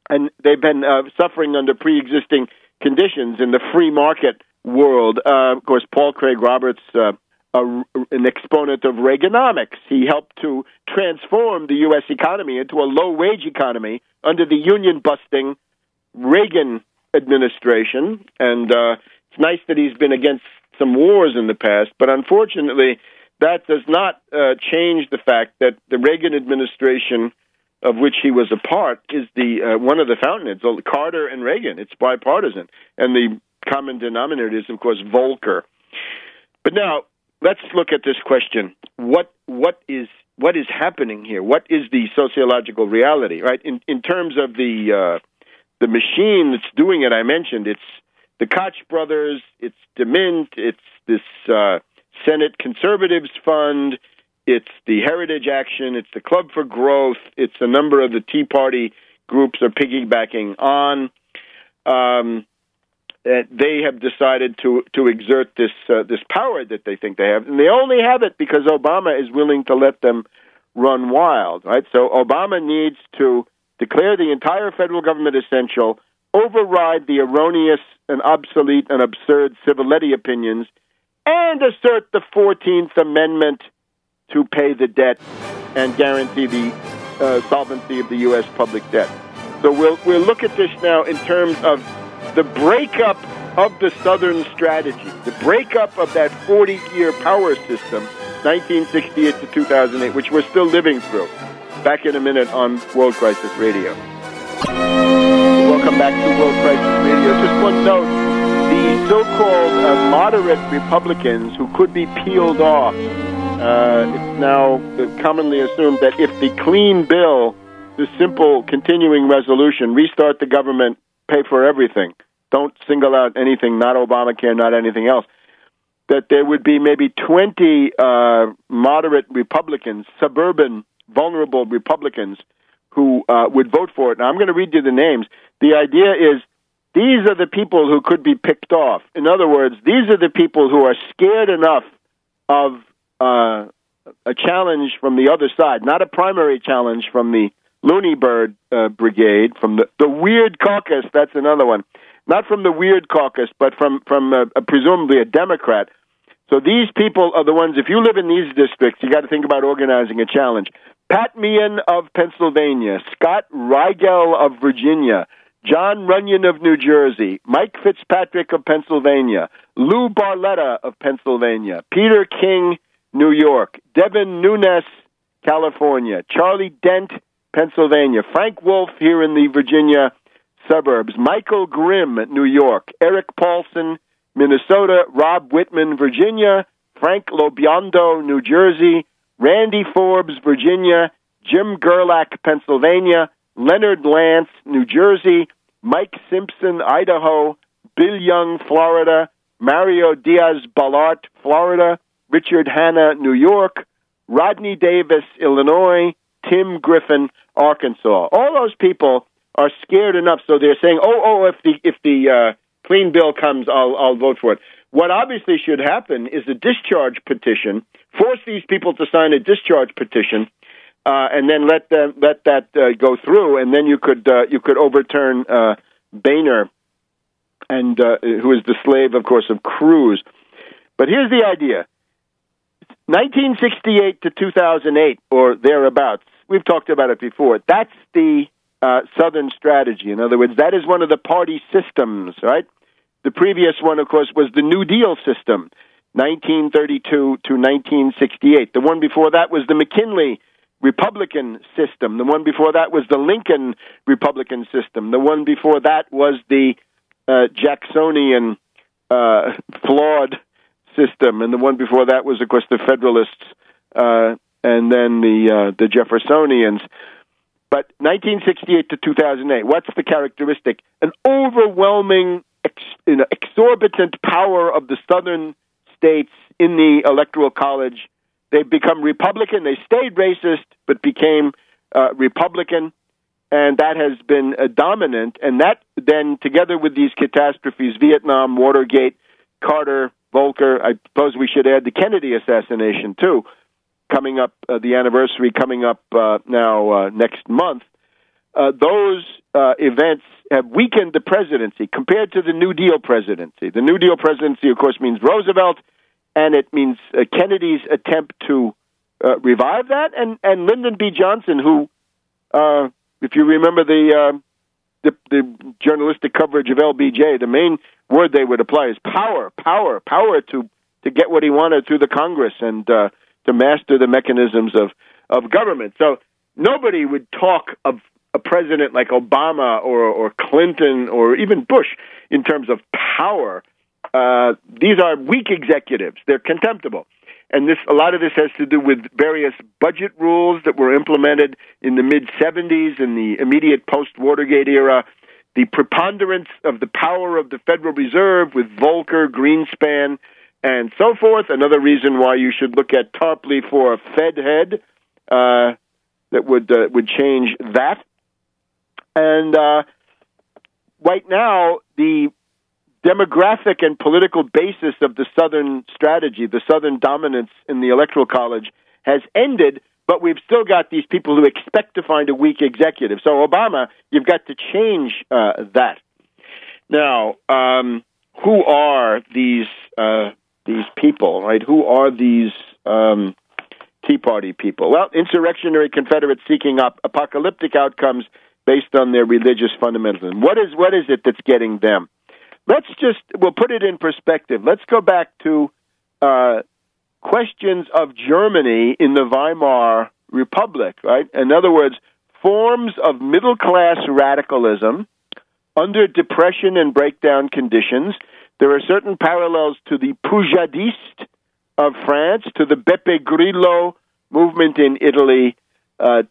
And they've been suffering under pre-existing conditions in the free market world. Of course, Paul Craig Roberts, an exponent of Reaganomics. He helped to transform the U.S. economy into a low-wage economy under the union-busting Reagan administration. And it's nice that he's been against some wars in the past, but unfortunately, that does not change the fact that the Reagan administration, of which he was a part, is the one of the fountainheads, Carter and Reagan. It's bipartisan. And the common denominator is, of course, Volcker. But now, let's look at this question. What is happening here? What is the sociological reality, right? In terms of the machine that's doing it, I mentioned, it's the Koch brothers, it's DeMint, it's this Senate Conservatives Fund, it's the Heritage Action, it's the Club for Growth, it's a number of the Tea Party groups are piggybacking on. They have decided to exert this power that they think they have, and they only have it because Obama is willing to let them run wild, right? So Obama needs to declare the entire federal government essential, override the erroneous and obsolete and absurd Civiletti opinions, and assert the 14th Amendment to pay the debt and guarantee the solvency of the U.S. public debt. So we'll look at this now in terms of the breakup of the Southern strategy, the breakup of that 40-year power system, 1968 to 2008, which we're still living through. Back in a minute on World Crisis Radio. Welcome back to World Crisis Radio. Just one note, the so-called moderate Republicans who could be peeled off, it's now commonly assumed that if the clean bill, the simple continuing resolution, restart the government, pay for everything, don't single out anything, not Obamacare, not anything else, that there would be maybe 20 moderate Republicans, suburban, vulnerable Republicans, who would vote for it. Now, I'm going to read you the names. The idea is these are the people who could be picked off. In other words, these are the people who are scared enough of a challenge from the other side, not a primary challenge from the Looney Bird Brigade, from the Weird Caucus, that's another one. Not from the Weird Caucus, but from presumably a Democrat. So these people are the ones, if you live in these districts, you got to think about organizing a challenge. Pat Meehan of Pennsylvania, Scott Rigel of Virginia, John Runyon of New Jersey, Mike Fitzpatrick of Pennsylvania, Lou Barletta of Pennsylvania, Peter King, New York, Devin Nunes, California, Charlie Dent, Pennsylvania, Frank Wolf here in the Virginia suburbs, Michael Grimm, New York, Eric Paulson, Minnesota, Rob Whitman, Virginia, Frank Lobiondo, New Jersey, Randy Forbes, Virginia, Jim Gerlach, Pennsylvania, Leonard Lance, New Jersey, Mike Simpson, Idaho, Bill Young, Florida, Mario Diaz-Balart, Florida, Richard Hanna, New York, Rodney Davis, Illinois, Tim Griffin, Arkansas. All those people are scared enough, so they're saying, if the clean bill comes, I'll vote for it. What obviously should happen is a discharge petition. Force these people to sign a discharge petition, and then let that go through, and then you could overturn Boehner, and who is the slave, of course, of Cruz. But here's the idea: 1968 to 2008, or thereabouts. We've talked about it before. That's the Southern strategy. In other words, that is one of the party systems, right? The previous one, of course, was the New Deal system, 1932 to 1968. The one before that was the McKinley Republican system. The one before that was the Lincoln Republican system. The one before that was the Jacksonian flawed system. And the one before that was, of course, the Federalists' and then the Jeffersonians. But 1968 to 2008, what's the characteristic? An overwhelming, exorbitant power of the southern states in the Electoral College. They've become Republican. They stayed racist, but became Republican, and that has been dominant. And that then, together with these catastrophes, Vietnam, Watergate, Carter, Volcker, I suppose we should add the Kennedy assassination, too, coming up, the anniversary coming up now next month. Those events have weakened the presidency compared to the New Deal presidency. The New Deal presidency, of course, means Roosevelt, and it means Kennedy's attempt to revive that, and Lyndon B. Johnson, who, if you remember the journalistic coverage of LBJ, the main word they would apply is power to get what he wanted through the Congress and to master the mechanisms of government. So nobody would talk of a president like Obama or Clinton or even Bush in terms of power. These are weak executives. They're contemptible. And a lot of this has to do with various budget rules that were implemented in the mid-'70s in the immediate post-Watergate era, the preponderance of the power of the Federal Reserve with Volcker, Greenspan, and so forth. Another reason why you should look at Tarpley for a Fed head that would change that. And right now, the demographic and political basis of the Southern strategy, the Southern dominance in the Electoral College, has ended, but we've still got these people who expect to find a weak executive. So Obama, you've got to change that. Now, who are these people, right? Who are these Tea Party people? Well, insurrectionary Confederates seeking apocalyptic outcomes based on their religious fundamentalism. What is it that's getting them? We'll put it in perspective. Let's go back to questions of Germany in the Weimar Republic, right? In other words, forms of middle-class radicalism under depression and breakdown conditions. There are certain parallels to the Poujadistes of France, to the Beppe Grillo movement in Italy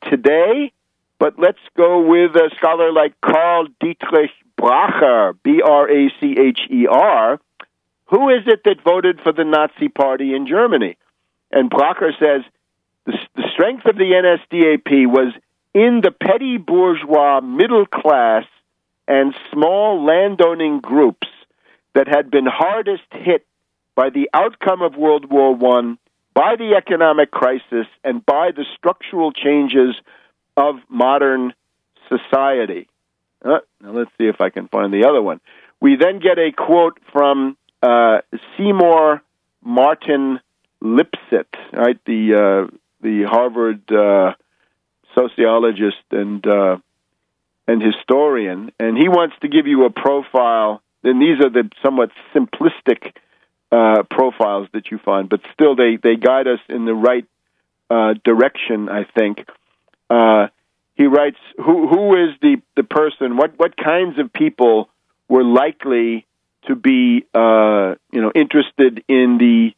today. But let's go with a scholar like Karl Dietrich Bracher, Bracher. Who is it that voted for the Nazi Party in Germany? And Bracher says the strength of the NSDAP was in the petty bourgeois middle class and small landowning groups that had been hardest hit by the outcome of World War I, by the economic crisis, and by the structural changes of modern society. Now let's see if I can find the other one. We then get a quote from Seymour Martin Lipset, right? The Harvard sociologist and historian, and he wants to give you a profile. And these are the somewhat simplistic profiles that you find, but still they guide us in the right direction, I think. He writes, who is the person, what kinds of people were likely to be interested in the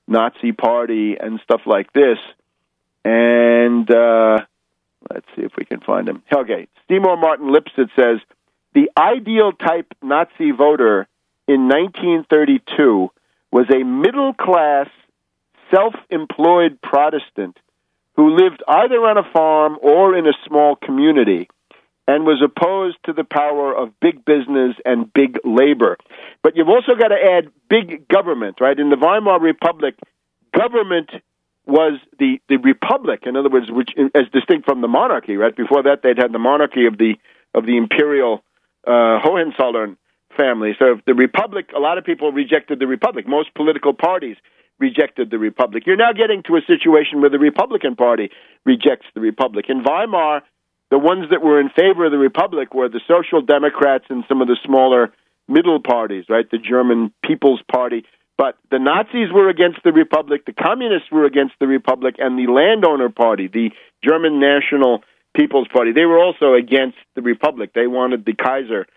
Nazi Party and stuff like this. And let's see if we can find him. Okay, Seymour Martin Lipset says, the ideal type Nazi voter in 1932 was a middle-class, self-employed Protestant who lived either on a farm or in a small community and was opposed to the power of big business and big labor. But you've also got to add big government, right? In the Weimar Republic, government was the republic, in other words, which as distinct from the monarchy, right? Before that, they'd had the monarchy of the imperial Hohenzollern family. So the republic, a lot of people rejected the republic. Most political parties rejected the republic. You're now getting to a situation where the Republican Party rejects the republic. In Weimar, the ones that were in favor of the republic were the Social Democrats and some of the smaller middle parties, right? The German People's Party. But the Nazis were against the republic, the communists were against the republic, and the landowner party, the German National People's Party, they were also against the republic. They wanted the Kaiser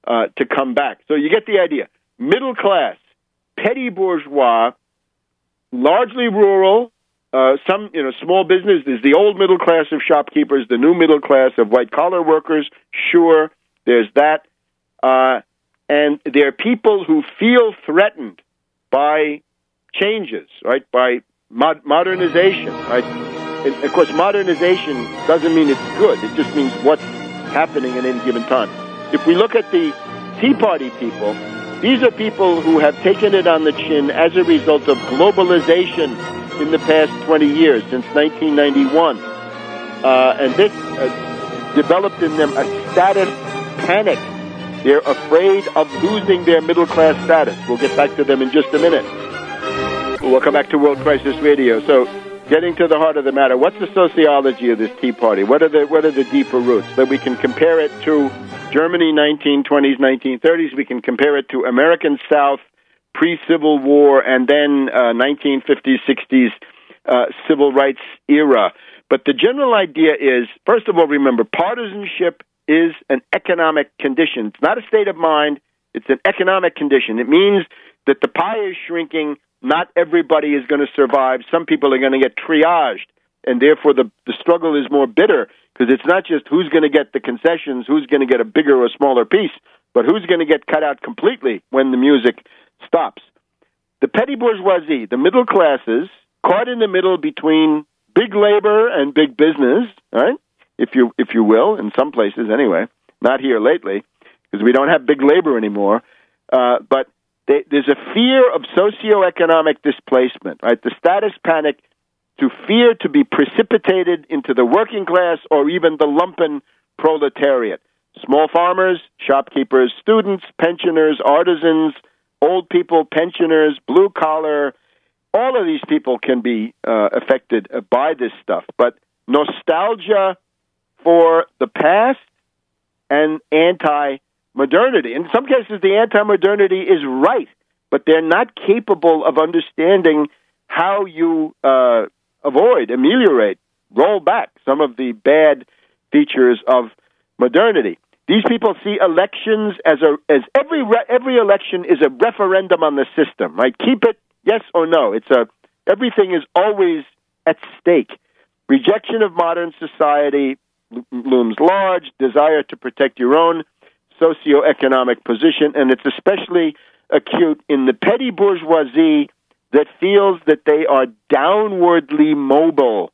to come back. So you get the idea. Middle class, petty bourgeois, largely rural, some, small business. There's the old middle class of shopkeepers, the new middle class of white-collar workers. Sure, there's that. And there are people who feel threatened by changes, right, by modernization, right? And, of course, modernization doesn't mean it's good. It just means what's happening at any given time. If we look at the Tea Party people, these are people who have taken it on the chin as a result of globalization in the past 20 years, since 1991. And this developed in them a status panic. They're afraid of losing their middle-class status. We'll get back to them in just a minute. Welcome back to World Crisis Radio. So, getting to the heart of the matter, what's the sociology of this Tea Party? What are the deeper roots? That we can compare it to Germany, 1920s, 1930s. We can compare it to American South, pre-Civil War, and then 1950s, 60s civil rights era. But the general idea is, first of all, remember, partisanship is an economic condition. It's not a state of mind. It's an economic condition. It means that the pie is shrinking. Not everybody is going to survive. Some people are going to get triaged, and therefore the struggle is more bitter, because it's not just who's going to get the concessions, who's going to get a bigger or smaller piece, but who's going to get cut out completely when the music stops. The petty bourgeoisie, the middle classes, caught in the middle between big labor and big business, right? If you will, in some places anyway, not here lately, because we don't have big labor anymore, but there's a fear of socioeconomic displacement, right? The status panic, to fear to be precipitated into the working class or even the lumpen proletariat. Small farmers, shopkeepers, students, pensioners, artisans, old people, pensioners, blue collar, all of these people can be affected by this stuff. But nostalgia for the past and anti-modernity. In some cases, the anti-modernity is right, but they're not capable of understanding how you ameliorate, roll back some of the bad features of modernity. These people see elections as every election is a referendum on the system, right? Keep it, yes or no. Everything is always at stake. Rejection of modern society looms large, desire to protect your own socioeconomic position, and it's especially acute in the petty bourgeoisie that feels that they are downwardly mobile,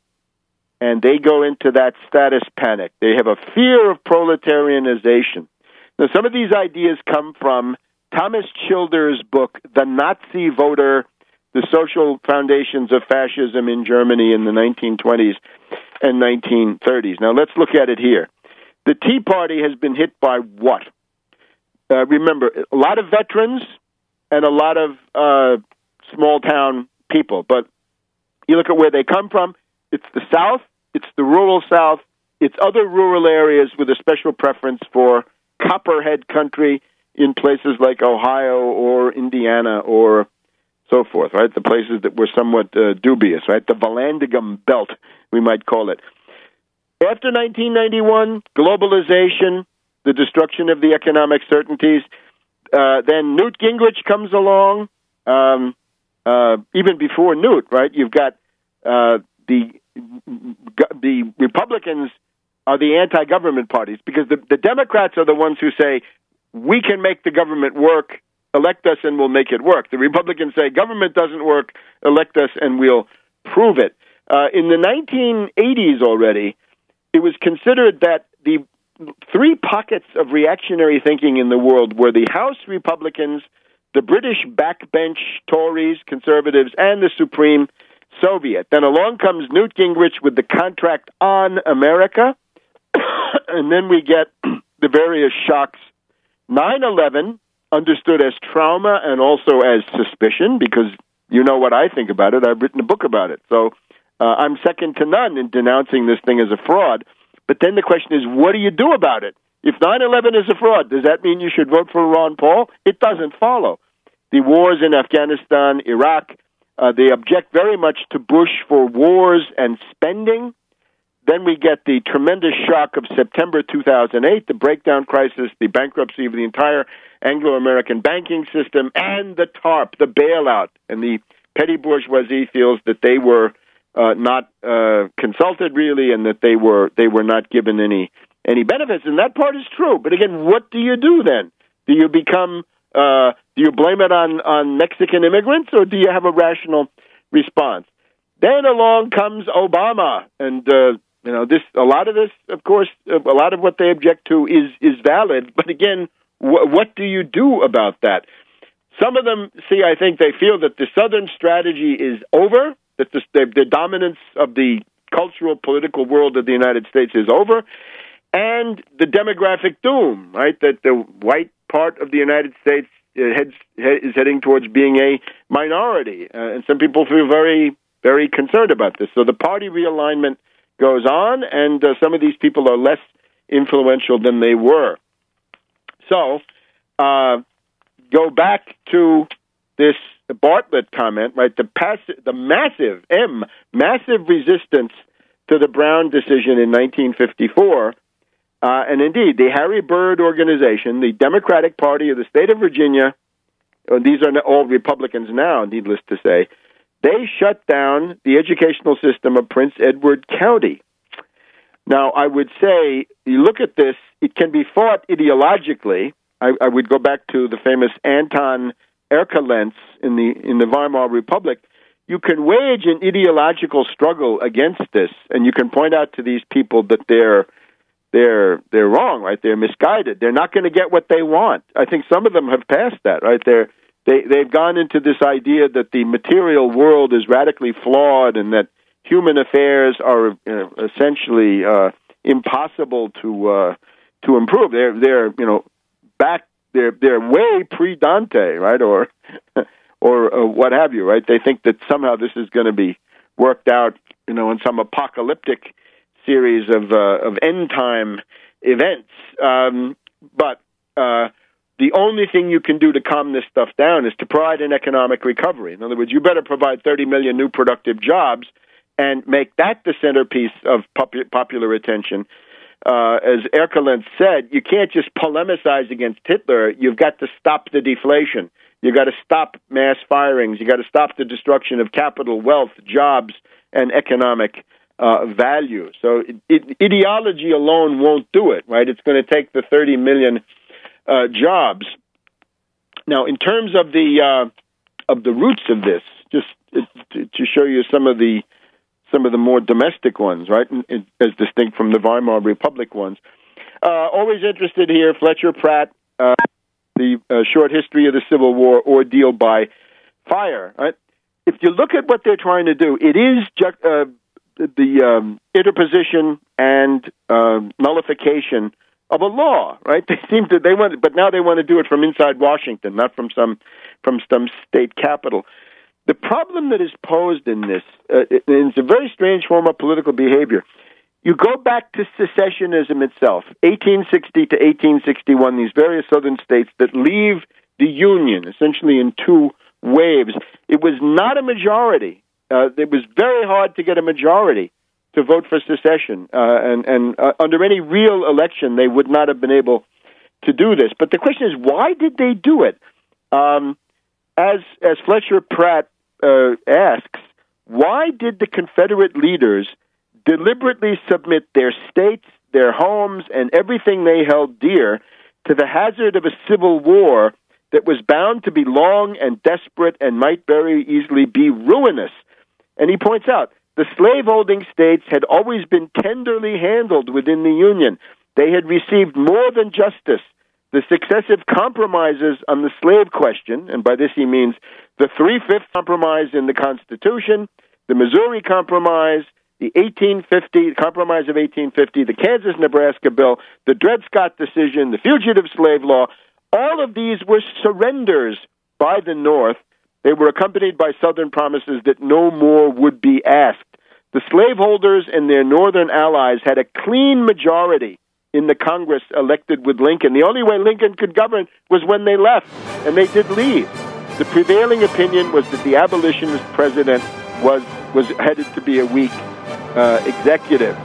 and they go into that status panic. They have a fear of proletarianization. Now, some of these ideas come from Thomas Childers' book, The Nazi Voter, The Social Foundations of Fascism in Germany in the 1920s and 1930s. Now, let's look at it here. The Tea Party has been hit by what? Remember, a lot of veterans and a lot of small-town people. But you look at where they come from, it's the South, it's the rural South, it's other rural areas with a special preference for copperhead country in places like Ohio or Indiana or so forth, right? The places that were somewhat dubious, right? The Vallandigham Belt, we might call it. After 1991, globalization, the destruction of the economic certainties, then Newt Gingrich comes along. Even before Newt, right? You've got the Republicans are the anti-government parties, because the Democrats are the ones who say, we can make the government work, elect us and we'll make it work. The Republicans say, government doesn't work, elect us and we'll prove it. In the 1980s already, it was considered that the three pockets of reactionary thinking in the world were the House Republicans, the British backbench Tories, conservatives, and the Supreme Soviet. Then along comes Newt Gingrich with the Contract on America, and then we get the various shocks. 9/11, understood as trauma and also as suspicion, because you know what I think about it. I've written a book about it. So I'm second to none in denouncing this thing as a fraud. But then the question is, what do you do about it? If 9/11 is a fraud, does that mean you should vote for Ron Paul? It doesn't follow. The wars in Afghanistan, Iraq, they object very much to Bush for wars and spending. Then we get the tremendous shock of September 2008, the breakdown crisis, the bankruptcy of the entire Anglo-American banking system, and the TARP, the bailout. And the petty bourgeoisie feels that they were not consulted really, and that they were not given any benefits. And that part is true. But again, what do you do then? Do you become do you blame it on Mexican immigrants, or do you have a rational response? Then along comes Obama, and this a lot of this, of course, a lot of what they object to is valid. But again, what do you do about that? Some of them, I think they feel that the Southern strategy is over, that the dominance of the cultural, political world of the United States is over, and the demographic doom, right, that the white part of the United States is heading towards being a minority. And some people feel very, very concerned about this. So the party realignment goes on, and some of these people are less influential than they were. So go back to this Bartlett comment, right? The massive resistance to the Brown decision in 1954, and indeed the Harry Byrd organization, the Democratic Party of the state of Virginia. These are all Republicans now, needless to say. They shut down the educational system of Prince Edward County. Now, I would say, you look at this, it can be fought ideologically. I would go back to the famous Anton Erkelenz in the Weimar Republic. You can wage an ideological struggle against this, and you can point out to these people that they're wrong, right? They're misguided. They're not going to get what they want. I think some of them have passed that, right? They've gone into this idea that the material world is radically flawed and that human affairs are essentially impossible to improve. They're way pre-Dante, right, or what have you, right? They think that somehow this is going to be worked out, in some apocalyptic series of end time events. But the only thing you can do to calm this stuff down is to provide an economic recovery. In other words, you better provide 30 million new productive jobs and make that the centerpiece of popular attention. As Erkelenz said, you can't just polemicize against Hitler. You've got to stop the deflation. You've got to stop mass firings. You've got to stop the destruction of capital, wealth, jobs, and economic value. So ideology alone won't do it, right? It's going to take the 30 million jobs. Now, in terms of the roots of this, just to show you some of the more domestic ones, right, as distinct from the Weimar Republic ones. Always interested here, Fletcher Pratt, the short history of the Civil War, ordeal by fire. Right? If you look at what they're trying to do, it is the interposition and nullification of a law, right? But now they want to do it from inside Washington, not from some state capital. The problem that is posed in this, it's a very strange form of political behavior. You go back to secessionism itself, 1860 to 1861, these various southern states that leave the Union, essentially in two waves. It was not a majority. It was very hard to get a majority to vote for secession, and under any real election, they would not have been able to do this. But the question is, why did they do it? As Fletcher Pratt asks, why did the Confederate leaders deliberately submit their states, their homes, and everything they held dear to the hazard of a civil war that was bound to be long and desperate and might very easily be ruinous? And he points out, the slaveholding states had always been tenderly handled within the Union. They had received more than justice. The successive compromises on the slave question, and by this he means the 3/5 compromise in the Constitution, the Missouri Compromise, the Compromise of 1850, the Kansas-Nebraska Bill, the Dred Scott decision, the Fugitive Slave Law, all of these were surrenders by the North. They were accompanied by Southern promises that no more would be asked. The slaveholders and their Northern allies had a clean majority in the Congress elected with Lincoln. The only way Lincoln could govern was when they left, and they did leave. The prevailing opinion was that the abolitionist president was headed to be a weak executive.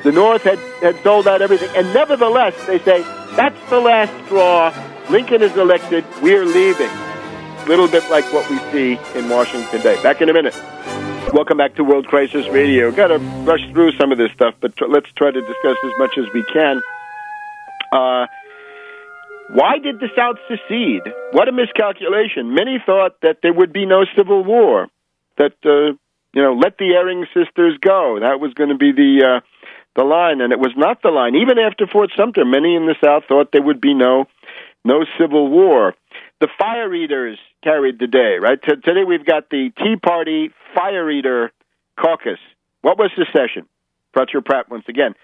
The North had sold out everything, and nevertheless, they say, that's the last straw. Lincoln is elected. We're leaving. little bit like what we see in Washington today. Back in a minute. Welcome back to World Crisis Radio. Got to rush through some of this stuff, but let's try to discuss as much as we can. Why did the South secede? What a miscalculation. Many thought that there would be no civil war, that, let the erring sisters go. That was going to be the line, and it was not the line. Even after Fort Sumter, many in the South thought there would be no civil war. The fire eaters carried the day, right? Today we've got the Tea Party Fire Eater Caucus. What was secession? Fletcher Pratt once again.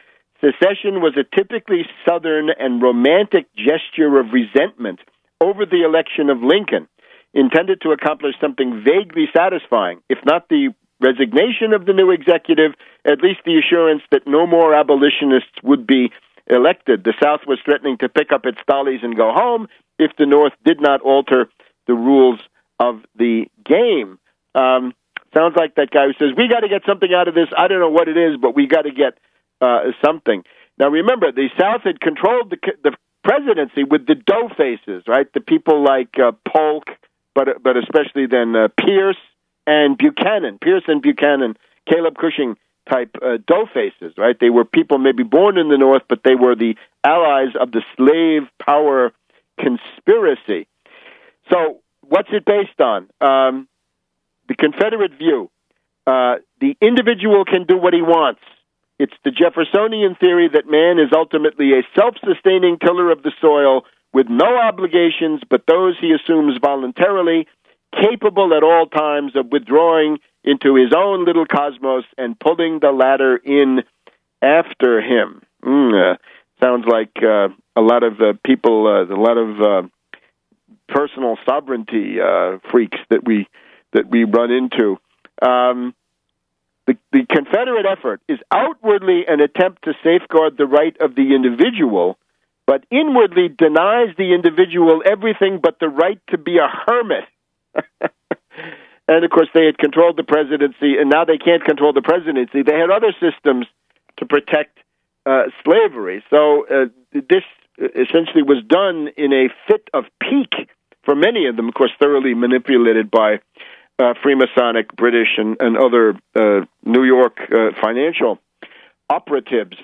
Secession was a typically Southern and romantic gesture of resentment over the election of Lincoln, intended to accomplish something vaguely satisfying, if not the resignation of the new executive, at least the assurance that no more abolitionists would be elected. The South was threatening to pick up its dollies and go home if the North did not alter the rules of the game. Sounds like that guy who says, we got to get something out of this. I don't know what it is, but we got to get something. Now, remember, the South had controlled the presidency with the dough faces, right? The people like Polk, but especially then Pierce and Buchanan, Caleb Cushing type dough faces, right? They were people maybe born in the North, but they were the allies of the slave power conspiracy. So what's it based on? The Confederate view. The individual can do what he wants. It's the Jeffersonian theory that man is ultimately a self-sustaining tiller of the soil with no obligations but those he assumes voluntarily, capable at all times of withdrawing into his own little cosmos and pulling the ladder in after him. Sounds like a lot of people, a lot of personal sovereignty freaks that we run into. The Confederate effort is outwardly an attempt to safeguard the right of the individual, but inwardly denies the individual everything but the right to be a hermit. And, of course, they had controlled the presidency, and now they can't control the presidency. They had other systems to protect slavery. So this essentially was done in a fit of pique for many of them, of course, thoroughly manipulated by Freemasonic, British, and other New York financial operatives.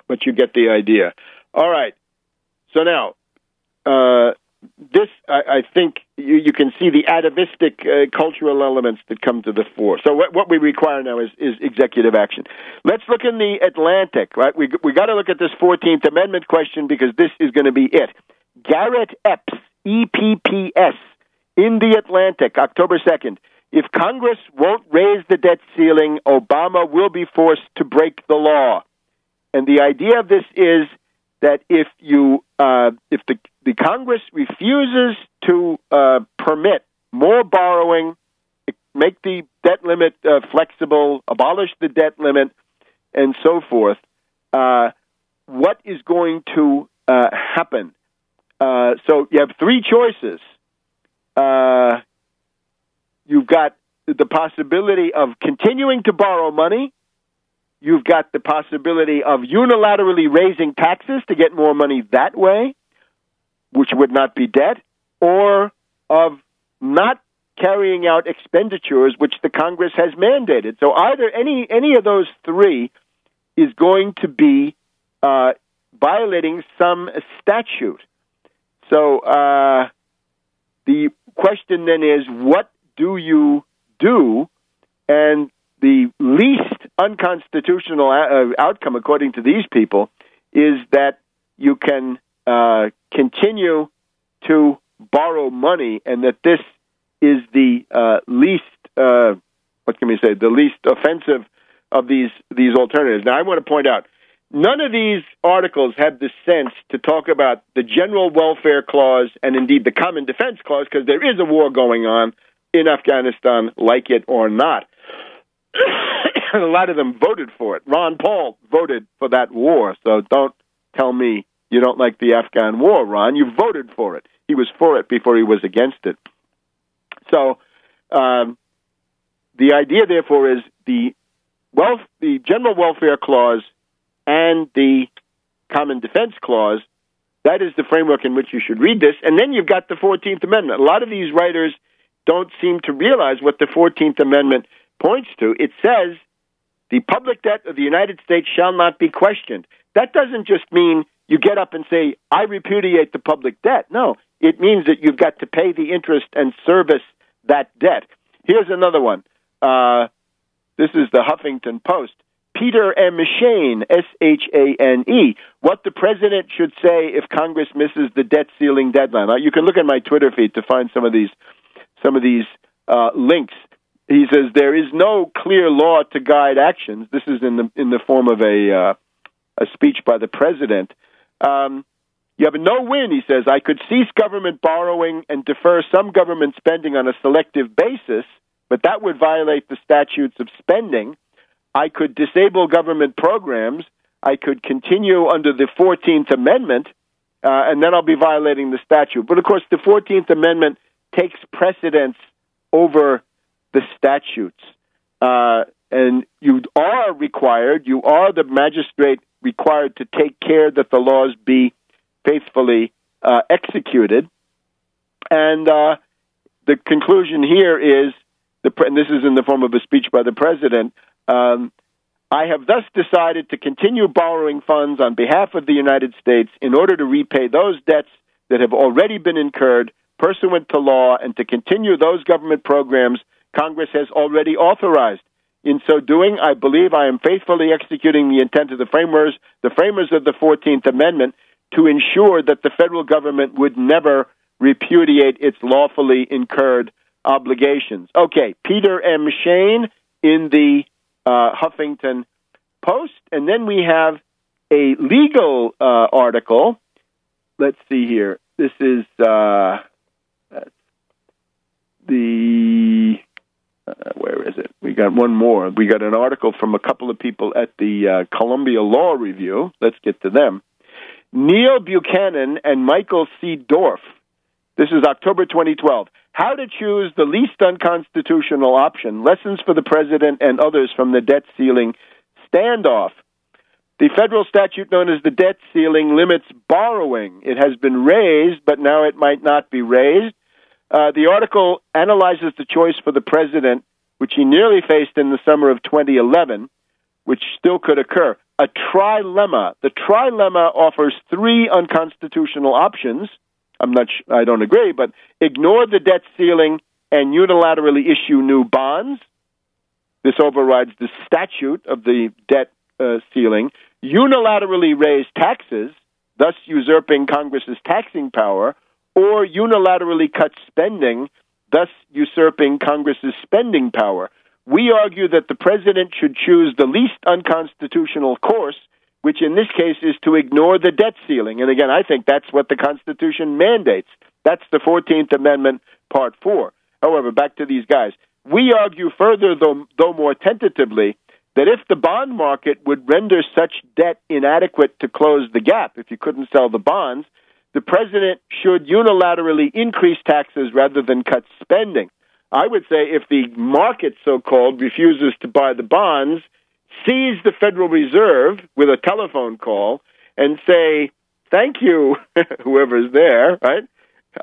But you get the idea. All right. So now, this, I think, you can see the atavistic cultural elements that come to the fore. So what we require now is executive action. Let's look in the Atlantic, right? We got to look at this 14th Amendment question because this is going to be it. Garrett Epps, EPPS, in the Atlantic, October 2nd. If Congress won't raise the debt ceiling, Obama will be forced to break the law. And the idea of this is that if the Congress refuses to permit more borrowing, make the debt limit flexible, abolish the debt limit, and so forth, what is going to happen? So you have three choices. You've got the possibility of continuing to borrow money. You've got the possibility of unilaterally raising taxes to get more money that way, which would not be debt, or of not carrying out expenditures which the Congress has mandated. So either any of those three is going to be violating some statute. So the question then is, what do you do? And the least unconstitutional outcome, according to these people, is that you can continue to borrow money, and that this is the least, the least offensive of these alternatives. Now, I want to point out, none of these articles have the sense to talk about the General Welfare Clause and indeed the Common Defense Clause, because there is a war going on in Afghanistan, like it or not. A lot of them voted for it. Ron Paul voted for that war, so don't tell me you don't like the Afghan war, Ron. You voted for it. He was for it before he was against it. So the idea, therefore, is the General Welfare Clause and the Common Defense Clause That is the framework in which you should read this. And then you've got the 14th Amendment. A lot of these writers don't seem to realize what the 14th Amendment points to. It says the public debt of the United States shall not be questioned. That doesn't just mean you get up and say, I repudiate the public debt. No, it means that you've got to pay the interest and service that debt. Here's another one. This is the Huffington Post. Peter M. Shane, Shane, what the president should say if Congress misses the debt ceiling deadline. You can look at my Twitter feed to find some of these links. He says there is no clear law to guide actions. This is in the form of a speech by the president. You have a no-win, he says. I could cease government borrowing and defer some government spending on a selective basis, but that would violate the statutes of spending. I could disable government programs. I could continue under the 14th Amendment, and then I'll be violating the statute. But, of course, the 14th Amendment takes precedence over the statutes. And you are the magistrate required to take care that the laws be faithfully executed. And the conclusion here is, and this is in the form of a speech by the president, I have thus decided to continue borrowing funds on behalf of the United States in order to repay those debts that have already been incurred pursuant to law and to continue those government programs Congress has already authorized. In so doing, I believe I am faithfully executing the intent of the framers of the 14th Amendment to ensure that the federal government would never repudiate its lawfully incurred obligations. Okay, Peter M. Shane in the Huffington Post. And then we have a legal article. Let's see here. This is where is it? We got one more. We got an article from a couple of people at the Columbia Law Review. Let's get to them. Neil Buchanan and Michael C. Dorff. This is October 2012. How to choose the least unconstitutional option. Lessons for the president and others from the debt ceiling standoff. The federal statute known as the debt ceiling limits borrowing. It has been raised, but now it might not be raised. The article analyzes the choice for the president, which he nearly faced in the summer of 2011, which still could occur. A trilemma. The trilemma offers three unconstitutional options. I don't agree, but ignore the debt ceiling and unilaterally issue new bonds. This overrides the statute of the debt ceiling. Unilaterally raise taxes, thus usurping Congress's taxing power, or unilaterally cut spending, thus usurping Congress's spending power. We argue that the president should choose the least unconstitutional course, which in this case is to ignore the debt ceiling. And again, I think that's what the Constitution mandates. That's the 14th Amendment, Part 4. However, back to these guys. We argue further, though more tentatively, that if the bond market would render such debt inadequate to close the gap, if you couldn't sell the bonds, the president should unilaterally increase taxes rather than cut spending. I would say if the market, so-called, refuses to buy the bonds, seize the Federal Reserve with a telephone call and say, thank you, whoever's there, right?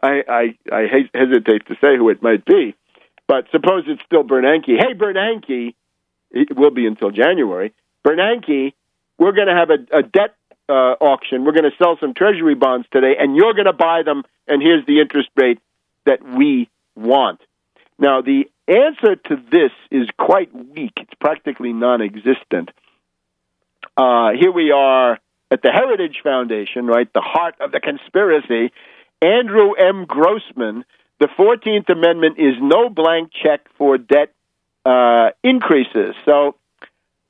I hesitate to say who it might be, but suppose it's still Bernanke. Hey, Bernanke, it will be until January. Bernanke, we're going to have a debt auction. We're going to sell some Treasury bonds today, and you're going to buy them, and here's the interest rate that we want. Now, the answer to this is quite weak. It's practically non-existent. Here we are at the Heritage Foundation, right, the heart of the conspiracy. Andrew M. Grossman, the 14th Amendment is no blank check for debt increases. So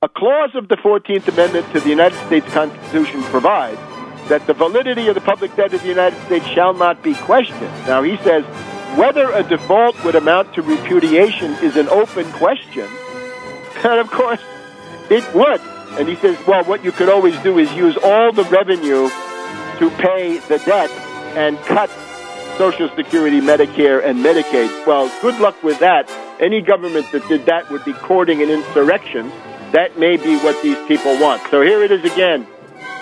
a clause of the 14th Amendment to the United States Constitution provides that the validity of the public debt of the United States shall not be questioned. Now, he says, whether a default would amount to repudiation is an open question. And, of course, it would. And he says, well, what you could always do is use all the revenue to pay the debt and cut Social Security, Medicare, and Medicaid. Well, good luck with that. Any government that did that would be courting an insurrection. That may be what these people want. So here it is again.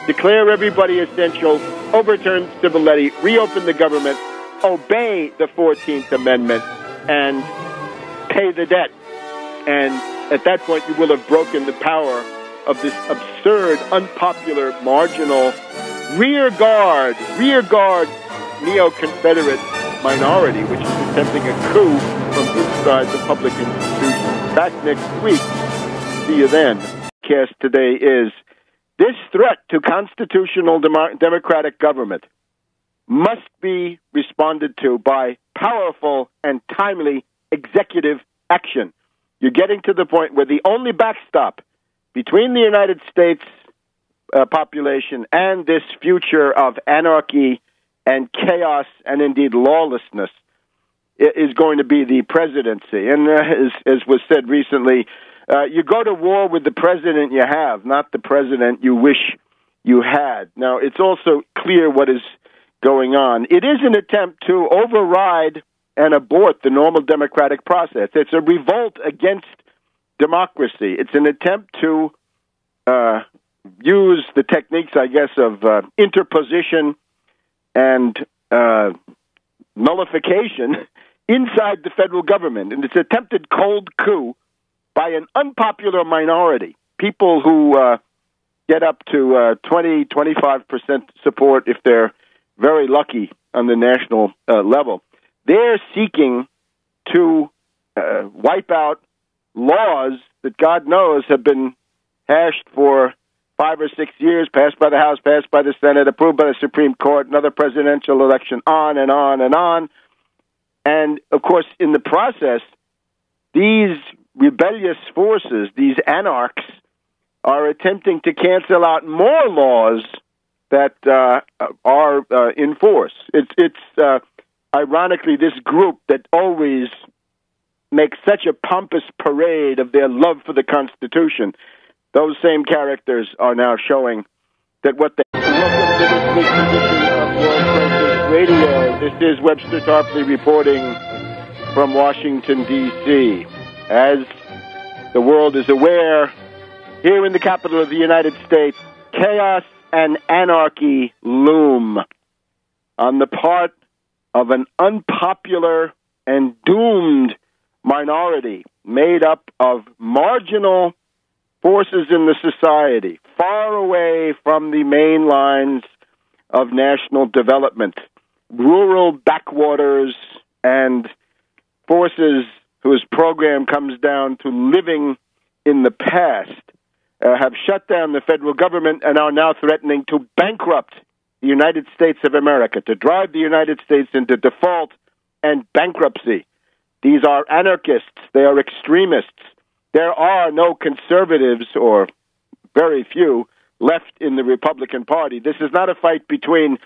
declare everybody essential, overturn civil levy, reopen the government, obey the 14th Amendment, and pay the debt. And at that point, you will have broken the power of this absurd, unpopular, marginal, rearguard neo-Confederate minority, which is attempting a coup from inside the public institutions. Back next week. See you then. Cast today is, this threat to constitutional democratic government must be responded to by powerful and timely executive action. You're getting to the point where the only backstop between the United States population and this future of anarchy and chaos and indeed lawlessness is going to be the presidency. And as was said recently, you go to war with the president you have, not the president you wish you had. Now, it's also clear what is going on. It is an attempt to override and abort the normal democratic process. It's a revolt against democracy. It's an attempt to use the techniques, I guess, of interposition and nullification inside the federal government. And it's an attempted cold coup by an unpopular minority, people who get up to 20-25% support if they're very lucky on the national level. They're seeking to wipe out laws that God knows have been hashed for 5 or 6 years, passed by the House, passed by the Senate, approved by the Supreme Court, another presidential election, on and on and on. And, of course, in the process, these rebellious forces, these anarchs, are attempting to cancel out more laws that are in force. It's ironically this group that always makes such a pompous parade of their love for the Constitution. Those same characters are now showing that what they... Welcome to this week's edition of World Crisis Radio. This is Webster Tarpley reporting from Washington, D.C. As the world is aware, here in the capital of the United States, chaos and anarchy loom on the part of an unpopular and doomed minority made up of marginal forces in the society, far away from the main lines of national development, rural backwaters, and forces whose program comes down to living in the past, have shut down the federal government and are now threatening to bankrupt the United States of America, to drive the United States into default and bankruptcy. These are anarchists. They are extremists. There are no conservatives, or very few, left in the Republican Party. This is not a fight between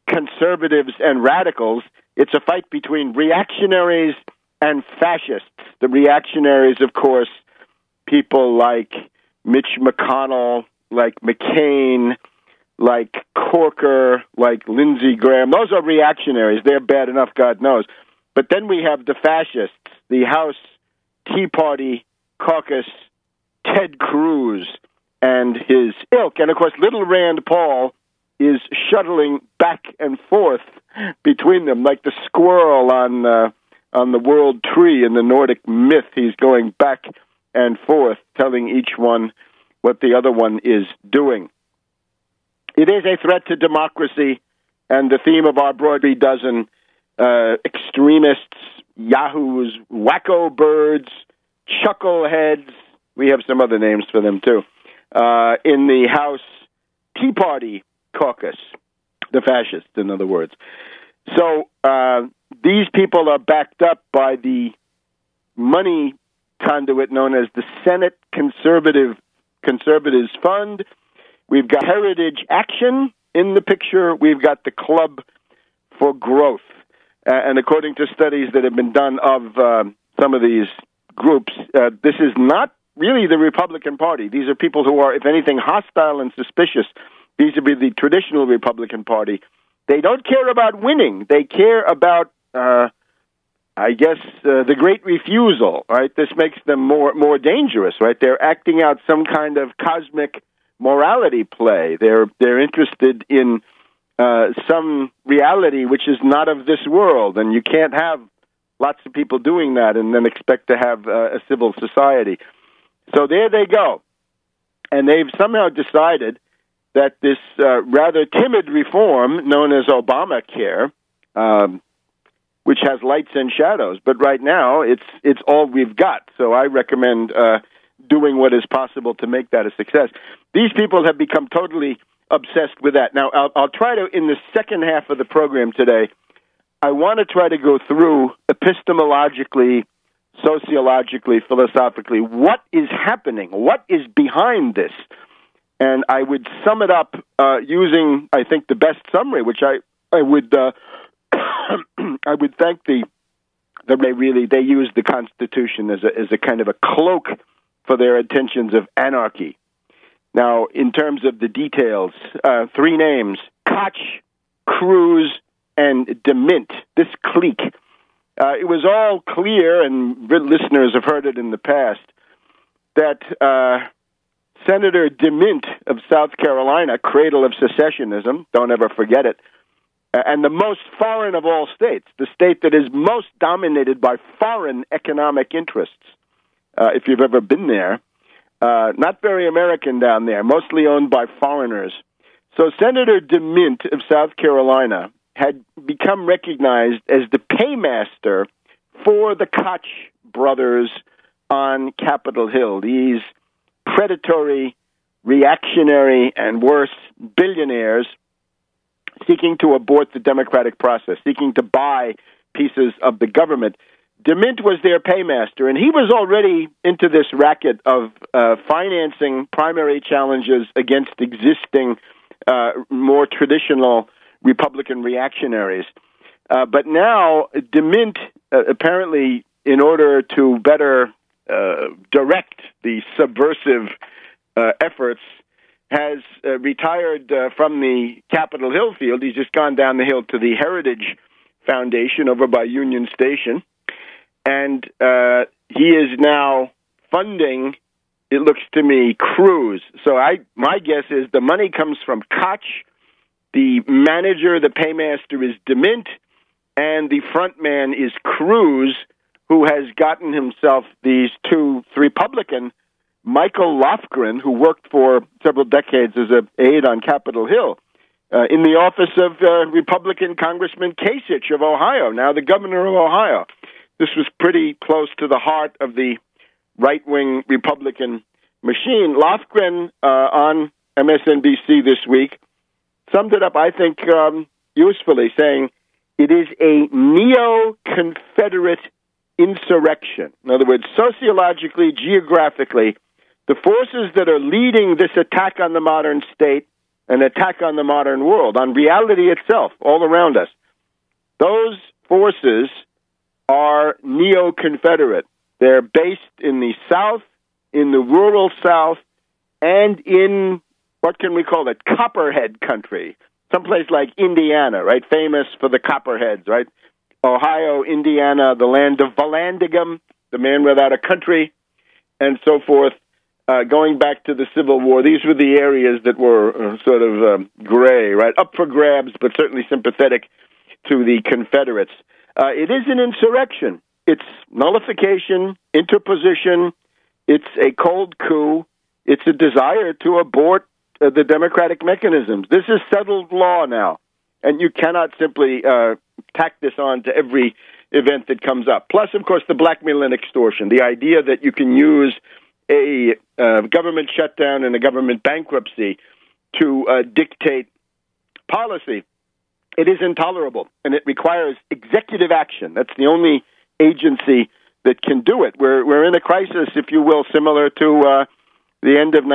conservatives and radicals. It's a fight between reactionaries and fascists. The reactionaries, of course, people like Mitch McConnell, like McCain, like Corker, like Lindsey Graham. Those are reactionaries. They're bad enough, God knows. But then we have the fascists, the House Tea Party caucus, Ted Cruz and his ilk. And, of course, little Rand Paul is shuttling back and forth between them like the squirrel on the world tree in the Nordic myth. He's going back and forth, telling each one what the other one is doing. It is a threat to democracy, and the theme of our broadly dozen extremists, yahoos, wacko birds, chuckleheads, we have some other names for them too, in the House Tea Party caucus, the fascists, in other words. So these people are backed up by the money conduit known as the Senate Conservatives Fund. We've got Heritage Action in the picture. We've got the Club for Growth. And according to studies that have been done of some of these groups, this is not really the Republican Party. These are people who are, if anything, hostile and suspicious vis-a-vis the traditional Republican Party. They don't care about winning. They care about, the great refusal, right? This makes them more dangerous, right? They're acting out some kind of cosmic morality play. They're interested in some reality which is not of this world, and you can't have lots of people doing that and then expect to have a civil society. So there they go. And they've somehow decided that this rather timid reform known as Obamacare, which has lights and shadows, but right now it's all we've got. So I recommend doing what is possible to make that a success. These people have become totally obsessed with that. Now, I'll try to, in the second half of the program today, I want to try to go through epistemologically, sociologically, philosophically, what is happening, what is behind this. And I would sum it up using, I think, the best summary, which I would I would thank they use the Constitution as a kind of a cloak for their intentions of anarchy. Now, in terms of the details, three names: Koch, Cruz, and DeMint. This clique. It was all clear, and listeners have heard it in the past, that Senator DeMint of South Carolina, cradle of secessionism, don't ever forget it, and the most foreign of all states, the state that is most dominated by foreign economic interests, if you've ever been there, not very American down there, mostly owned by foreigners. So Senator DeMint of South Carolina had become recognized as the paymaster for the Koch brothers on Capitol Hill, these predatory, reactionary, and worse, billionaires seeking to abort the democratic process, seeking to buy pieces of the government. DeMint was their paymaster, and he was already into this racket of financing primary challenges against existing, more traditional Republican reactionaries. But now DeMint, apparently, in order to better direct the subversive efforts, has retired from the Capitol Hill field. He's just gone down the hill to the Heritage Foundation over by Union Station. And he is now funding, it looks to me, Cruz. So my guess is the money comes from Koch, the manager, the paymaster is DeMint, and the front man is Cruz, who has gotten himself these two Republican, Michael Lofgren, who worked for several decades as an aide on Capitol Hill, in the office of Republican Congressman Kasich of Ohio, now the governor of Ohio. This was pretty close to the heart of the right-wing Republican machine. Lofgren on MSNBC this week summed it up, I think, usefully, saying it is a neo-Confederate insurrection. In other words, sociologically, geographically, the forces that are leading this attack on the modern state, an attack on the modern world, on reality itself, all around us, those forces are neo-Confederate. They're based in the South, in the rural South, and in, what can we call it, Copperhead country, someplace like Indiana, right, famous for the Copperheads, right? Ohio, Indiana, the land of Vallandigham, the man without a country, and so forth. Going back to the Civil War, these were the areas that were sort of gray, right, up for grabs, but certainly sympathetic to the Confederates. It is an insurrection. It's nullification, interposition. It's a cold coup. It's a desire to abort the democratic mechanisms. This is settled law now, and you cannot simply tack this on to every event that comes up. Plus, of course, the blackmail and extortion, the idea that you can use a government shutdown and a government bankruptcy to dictate policy. It is intolerable, and it requires executive action. That's the only agency that can do it. We're in a crisis, if you will, similar to the end of